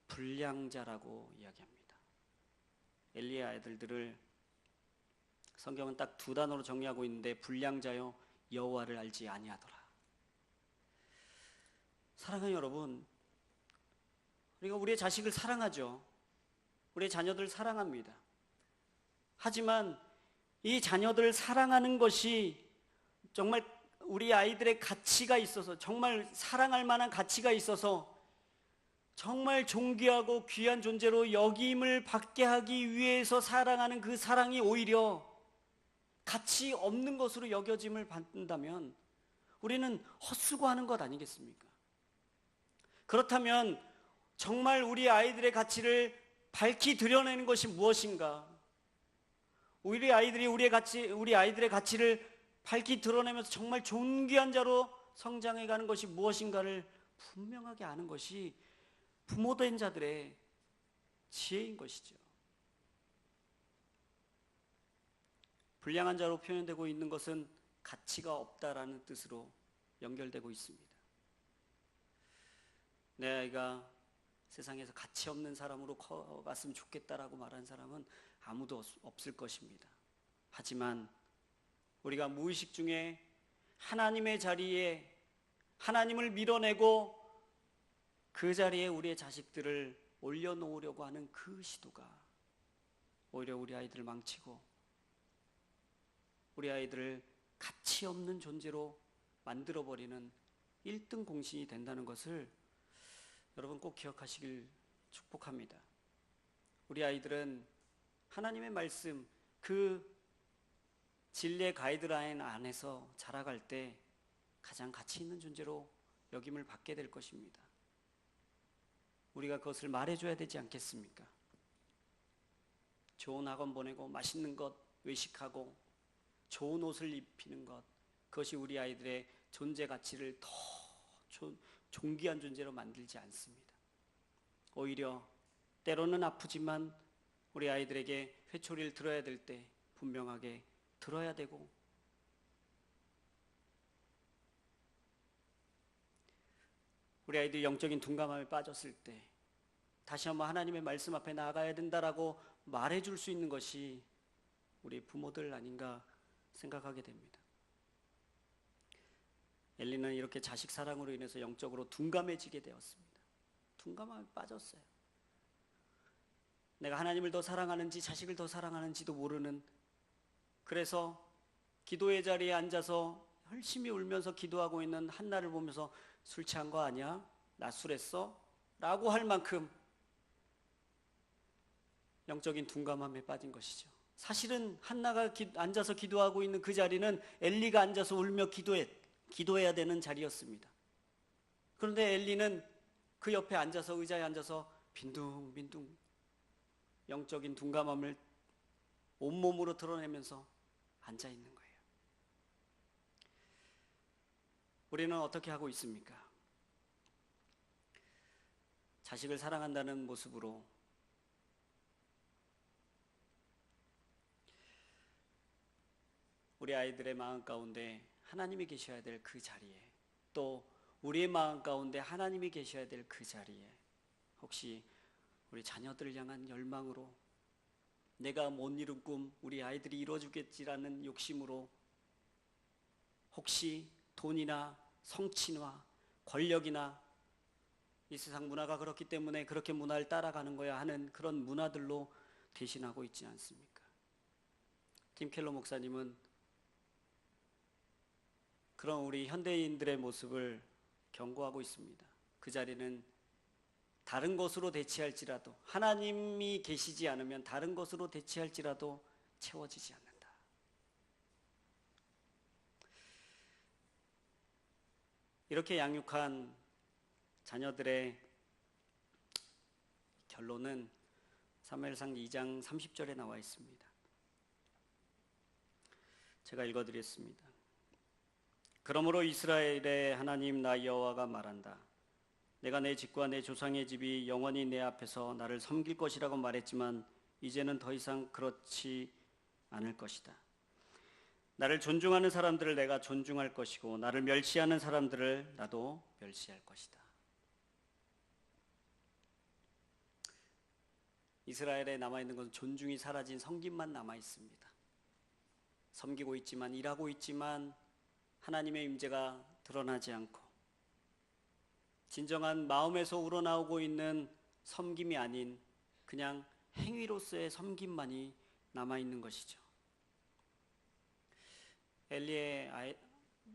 불량자라고 이야기합니다. 엘리의 아이들들을 성경은 딱 두 단어로 정리하고 있는데, 불량자여 여호와를 알지 아니하더라. 사랑하는 여러분, 우리가 우리의 자식을 사랑하죠. 우리의 자녀들을 사랑합니다. 하지만 이 자녀들을 사랑하는 것이 정말 우리 아이들의 가치가 있어서, 정말 사랑할 만한 가치가 있어서 정말 존귀하고 귀한 존재로 여김을 받게 하기 위해서 사랑하는 그 사랑이 오히려 가치 없는 것으로 여겨짐을 받는다면 우리는 헛수고하는 것 아니겠습니까? 그렇다면 정말 우리 아이들의 가치를 밝히 드러내는 것이 무엇인가? 우리 아이들이 우리 아이들의 가치를 밝히 드러내면서 정말 존귀한 자로 성장해 가는 것이 무엇인가를 분명하게 아는 것이 부모된 자들의 지혜인 것이죠. 불량한 자로 표현되고 있는 것은 가치가 없다라는 뜻으로 연결되고 있습니다. 내 아이가 세상에서 가치 없는 사람으로 커갔으면 좋겠다라고 말하는 사람은 아무도 없을 것입니다. 하지만 우리가 무의식 중에 하나님의 자리에 하나님을 밀어내고 그 자리에 우리의 자식들을 올려놓으려고 하는 그 시도가 오히려 우리 아이들을 망치고 우리 아이들을 가치 없는 존재로 만들어버리는 1등 공신이 된다는 것을 여러분 꼭 기억하시길 축복합니다. 우리 아이들은 하나님의 말씀, 그 진리의 가이드라인 안에서 자라갈 때 가장 가치 있는 존재로 여김을 받게 될 것입니다. 우리가 그것을 말해줘야 되지 않겠습니까? 좋은 학원 보내고 맛있는 것 외식하고 좋은 옷을 입히는 것, 그것이 우리 아이들의 존재 가치를 더 존귀한 존재로 만들지 않습니다. 오히려 때로는 아프지만 우리 아이들에게 회초리를 들어야 될 때 분명하게 들어야 되고, 우리 아이들이 영적인 둔감함에 빠졌을 때 다시 한번 하나님의 말씀 앞에 나아가야 된다라고 말해줄 수 있는 것이 우리 부모들 아닌가 생각하게 됩니다. 엘리는 이렇게 자식 사랑으로 인해서 영적으로 둔감해지게 되었습니다. 둔감함에 빠졌어요. 내가 하나님을 더 사랑하는지 자식을 더 사랑하는지도 모르는, 그래서 기도의 자리에 앉아서 열심히 울면서 기도하고 있는 한나를 보면서 술 취한 거 아니야? 나 술했어? 라고 할 만큼 영적인 둔감함에 빠진 것이죠. 사실은 한나가 앉아서 기도하고 있는 그 자리는 엘리가 앉아서 울며 기도해야 되는 자리였습니다. 그런데 엘리는 그 옆에 앉아서 의자에 앉아서 빈둥빈둥 영적인 둔감함을 온몸으로 드러내면서 앉아 있는 거예요. 우리는 어떻게 하고 있습니까? 자식을 사랑한다는 모습으로 우리 아이들의 마음 가운데 하나님이 계셔야 될 그 자리에, 또 우리의 마음 가운데 하나님이 계셔야 될 그 자리에 혹시 우리 자녀들을 향한 열망으로, 내가 못 이룬 꿈 우리 아이들이 이뤄주겠지라는 욕심으로 혹시 돈이나 성취나 권력이나 이 세상 문화가 그렇기 때문에 그렇게 문화를 따라가는 거야 하는 그런 문화들로 대신하고 있지 않습니까? 팀 켈러 목사님은 그런 우리 현대인들의 모습을 경고하고 있습니다. 그 자리는 다른 것으로 대체할지라도, 하나님이 계시지 않으면 다른 것으로 대체할지라도 채워지지 않는다. 이렇게 양육한 자녀들의 결론은 사무엘상 2장 30절에 나와 있습니다. 제가 읽어드리겠습니다. 그러므로 이스라엘의 하나님 나 여호와가 말한다. 내가 내 집과 내 조상의 집이 영원히 내 앞에서 나를 섬길 것이라고 말했지만 이제는 더 이상 그렇지 않을 것이다. 나를 존중하는 사람들을 내가 존중할 것이고 나를 멸시하는 사람들을 나도 멸시할 것이다. 이스라엘에 남아있는 것은 존중이 사라진 섬김만 남아있습니다. 섬기고 있지만, 일하고 있지만 하나님의 임재가 드러나지 않고 진정한 마음에서 우러나오고 있는 섬김이 아닌 그냥 행위로서의 섬김만이 남아있는 것이죠. 엘리의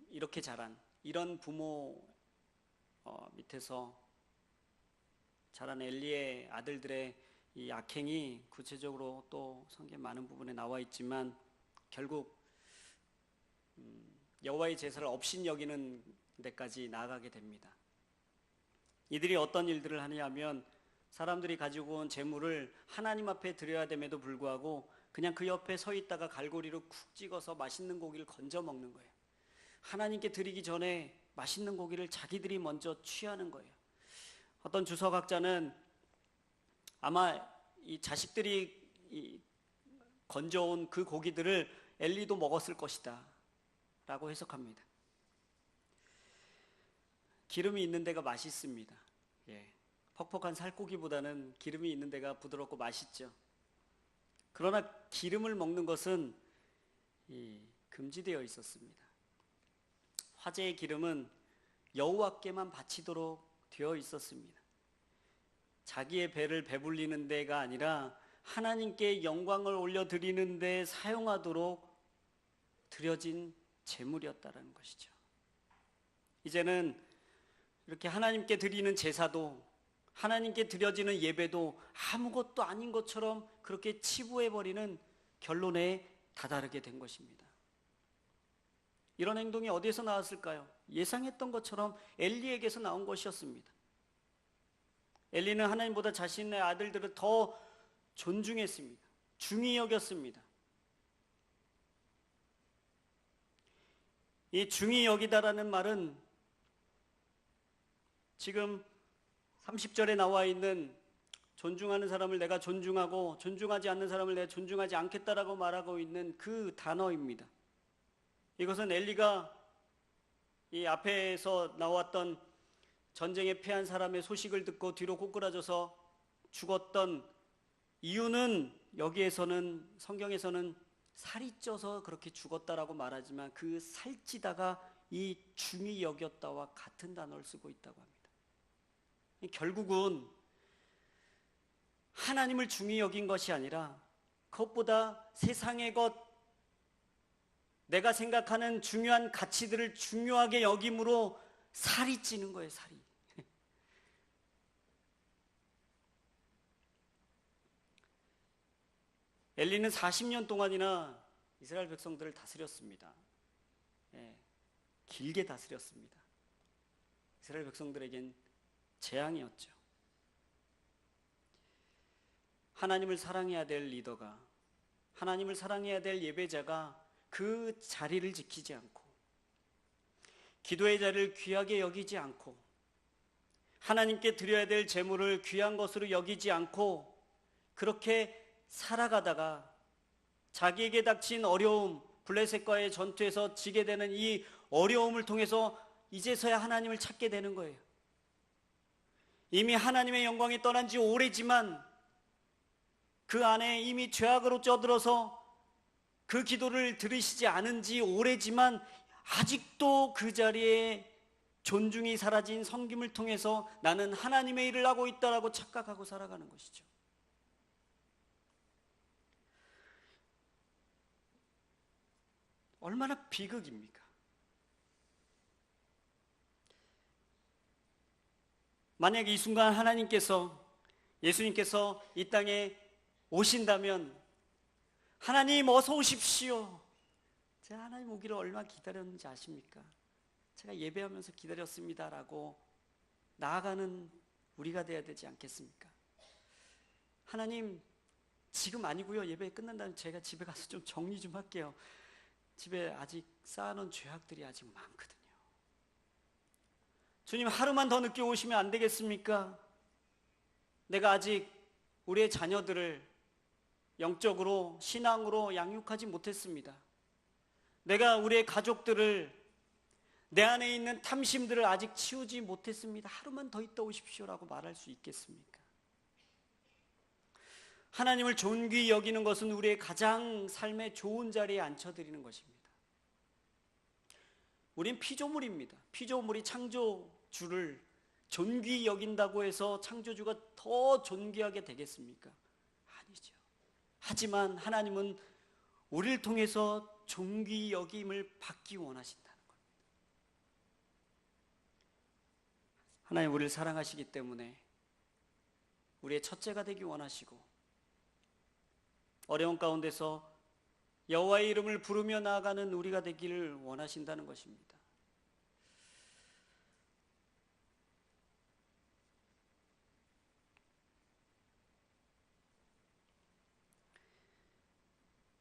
이렇게 자란, 이런 부모 밑에서 자란 엘리의 아들들의 이 악행이 구체적으로 또 성경에 많은 부분에 나와 있지만 결국 여호와의 제사를 업신 여기는 데까지 나아가게 됩니다. 이들이 어떤 일들을 하냐면 사람들이 가지고 온 재물을 하나님 앞에 드려야 됨에도 불구하고 그냥 그 옆에 서 있다가 갈고리로 쿡 찍어서 맛있는 고기를 건져 먹는 거예요. 하나님께 드리기 전에 맛있는 고기를 자기들이 먼저 취하는 거예요. 어떤 주석학자는 아마 이 자식들이 건져온 그 고기들을 엘리도 먹었을 것이다 라고 해석합니다. 기름이 있는 데가 맛있습니다. 퍽퍽한 살코기보다는 기름이 있는 데가 부드럽고 맛있죠. 그러나 기름을 먹는 것은 금지되어 있었습니다. 화제의 기름은 여호와께만 바치도록 되어 있었습니다. 자기의 배를 배불리는 데가 아니라 하나님께 영광을 올려드리는 데 사용하도록 드려진 제물이었다는 것이죠. 이제는 이렇게 하나님께 드리는 제사도 하나님께 드려지는 예배도 아무것도 아닌 것처럼 그렇게 치부해버리는 결론에 다다르게 된 것입니다. 이런 행동이 어디에서 나왔을까요? 예상했던 것처럼 엘리에게서 나온 것이었습니다. 엘리는 하나님보다 자신의 아들들을 더 존중했습니다. 중히 여겼습니다. 이 중히 여기다라는 말은 지금 30절에 나와 있는 존중하는 사람을 내가 존중하고 존중하지 않는 사람을 내가 존중하지 않겠다라고 말하고 있는 그 단어입니다. 이것은 엘리가 이 앞에서 나왔던 전쟁에 패한 사람의 소식을 듣고 뒤로 꼬꾸라져서 죽었던 이유는 여기에서는 성경에서는 살이 쪄서 그렇게 죽었다라고 말하지만 그 살찌다가 이 중히 여겼다와 같은 단어를 쓰고 있다고 합니다. 결국은 하나님을 중히 여긴 것이 아니라 그것보다 세상의 것, 내가 생각하는 중요한 가치들을 중요하게 여김으로 살이 찌는 거예요, 살이. 엘리는 40년 동안이나 이스라엘 백성들을 다스렸습니다. 길게 다스렸습니다. 이스라엘 백성들에겐 재앙이었죠. 하나님을 사랑해야 될 리더가, 하나님을 사랑해야 될 예배자가 그 자리를 지키지 않고, 기도의 자리를 귀하게 여기지 않고, 하나님께 드려야 될 제물을 귀한 것으로 여기지 않고 그렇게 살아가다가 자기에게 닥친 어려움, 블레셋과의 전투에서 지게 되는 이 어려움을 통해서 이제서야 하나님을 찾게 되는 거예요. 이미 하나님의 영광이 떠난 지 오래지만 그 안에 이미 죄악으로 쩌들어서 그 기도를 들으시지 않은 지 오래지만 아직도 그 자리에 존중이 사라진 섬김을 통해서 나는 하나님의 일을 하고 있다라고 착각하고 살아가는 것이죠. 얼마나 비극입니까? 만약 이 순간 예수님께서 이 땅에 오신다면 하나님 어서 오십시오. 제가 하나님 오기를 얼마나 기다렸는지 아십니까? 제가 예배하면서 기다렸습니다라고 나아가는 우리가 돼야 되지 않겠습니까? 하나님 지금 아니고요. 예배 끝난다면 제가 집에 가서 좀 정리 좀 할게요. 집에 아직 쌓아놓은 죄악들이 아직 많거든요. 주님 하루만 더 늦게 오시면 안 되겠습니까? 내가 아직 우리의 자녀들을 영적으로 신앙으로 양육하지 못했습니다. 내가 우리의 가족들을 내 안에 있는 탐심들을 아직 치우지 못했습니다. 하루만 더 있다 오십시오라고 말할 수 있겠습니까? 하나님을 존귀히 여기는 것은 우리의 가장 삶의 좋은 자리에 앉혀드리는 것입니다. 우린 피조물입니다. 피조물이 창조주를 존귀히 여긴다고 해서 창조주가 더 존귀하게 되겠습니까? 아니죠. 하지만 하나님은 우리를 통해서 존귀히 여김을 받기 원하신다는 겁니다. 하나님 우리를 사랑하시기 때문에 우리의 첫째가 되기 원하시고 어려운 가운데서 여호와의 이름을 부르며 나아가는 우리가 되기를 원하신다는 것입니다.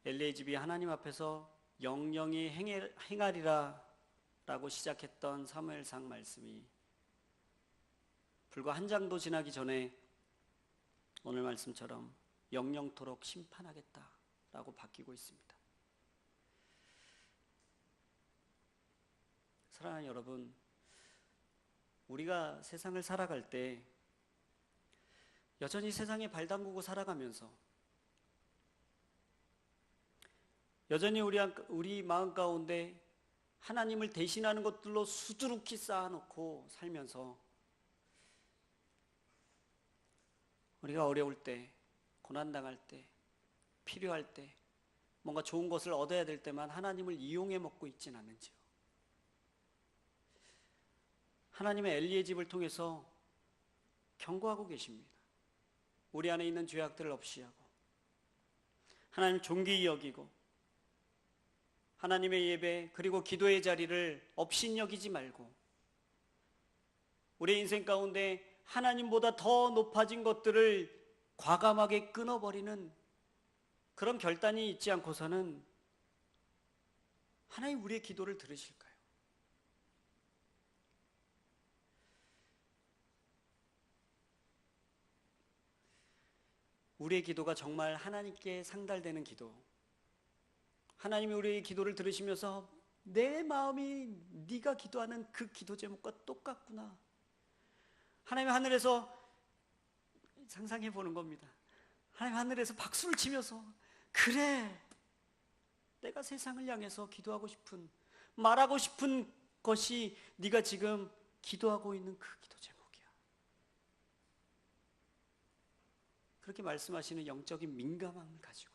엘리의 집이 하나님 앞에서 영영이 행하리라 라고 시작했던 사무엘상 말씀이 불과 한 장도 지나기 전에 오늘 말씀처럼 영영토록 심판하겠다 라고 바뀌고 있습니다. 사랑하는 여러분, 우리가 세상을 살아갈 때 여전히 세상에 발 담그고 살아가면서 여전히 우리 마음 가운데 하나님을 대신하는 것들로 수두룩히 쌓아놓고 살면서 우리가 어려울 때, 고난당할 때, 필요할 때, 뭔가 좋은 것을 얻어야 될 때만 하나님을 이용해 먹고 있진 않는지요. 하나님의 엘리의 집을 통해서 경고하고 계십니다. 우리 안에 있는 죄악들을 없이 하고 하나님 존귀히 여기고 하나님의 예배 그리고 기도의 자리를 업신여기지 말고 우리의 인생 가운데 하나님보다 더 높아진 것들을 과감하게 끊어버리는 그런 결단이 있지 않고서는 하나님 우리의 기도를 들으실까요? 우리의 기도가 정말 하나님께 상달되는 기도, 하나님이 우리의 기도를 들으시면서 내 마음이 네가 기도하는 그 기도 제목과 똑같구나. 하나님 하늘에서 상상해 보는 겁니다. 하나님 하늘에서 박수를 치면서 그래, 내가 세상을 향해서 기도하고 싶은, 말하고 싶은 것이 네가 지금 기도하고 있는 그 기도 제목이야. 그렇게 말씀하시는 영적인 민감함을 가지고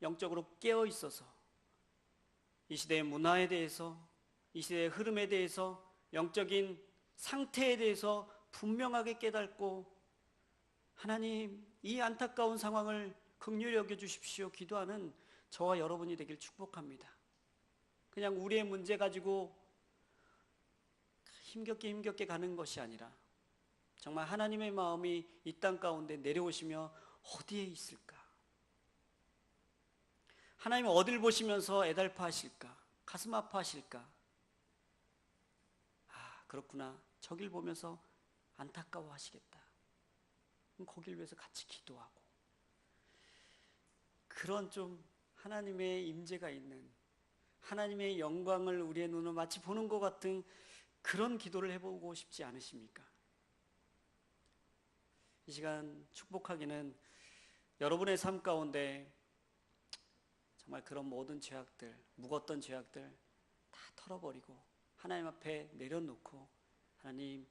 영적으로 깨어 있어서 이 시대의 문화에 대해서, 이 시대의 흐름에 대해서, 영적인 상태에 대해서 분명하게 깨닫고 하나님 이 안타까운 상황을 긍휼히 여겨주십시오 기도하는 저와 여러분이 되길 축복합니다. 그냥 우리의 문제 가지고 힘겹게 가는 것이 아니라 정말 하나님의 마음이 이 땅 가운데 내려오시며 어디에 있을까? 하나님은 어딜 보시면서 애달파하실까? 가슴 아파하실까? 아, 그렇구나. 저길 보면서 안타까워하시겠다. 그럼 거길 위해서 같이 기도하고 그런 좀 하나님의 임재가 있는, 하나님의 영광을 우리의 눈으로 마치 보는 것 같은 그런 기도를 해보고 싶지 않으십니까? 이 시간 축복하기는 여러분의 삶 가운데 정말 그런 모든 죄악들, 묵었던 죄악들 다 털어버리고 하나님 앞에 내려놓고 하나님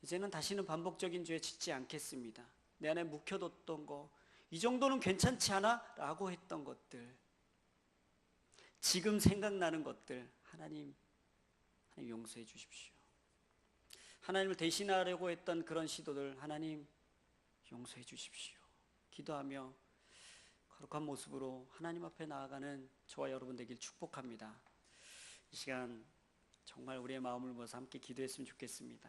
이제는 다시는 반복적인 죄 짓지 않겠습니다. 내 안에 묵혀뒀던 거 이 정도는 괜찮지 않아? 라고 했던 것들, 지금 생각나는 것들 하나님 용서해 주십시오. 하나님을 대신하려고 했던 그런 시도들 하나님 용서해 주십시오. 기도하며 거룩한 모습으로 하나님 앞에 나아가는 저와 여러분 되길 축복합니다. 이 시간 정말 우리의 마음을 모아서 함께 기도했으면 좋겠습니다.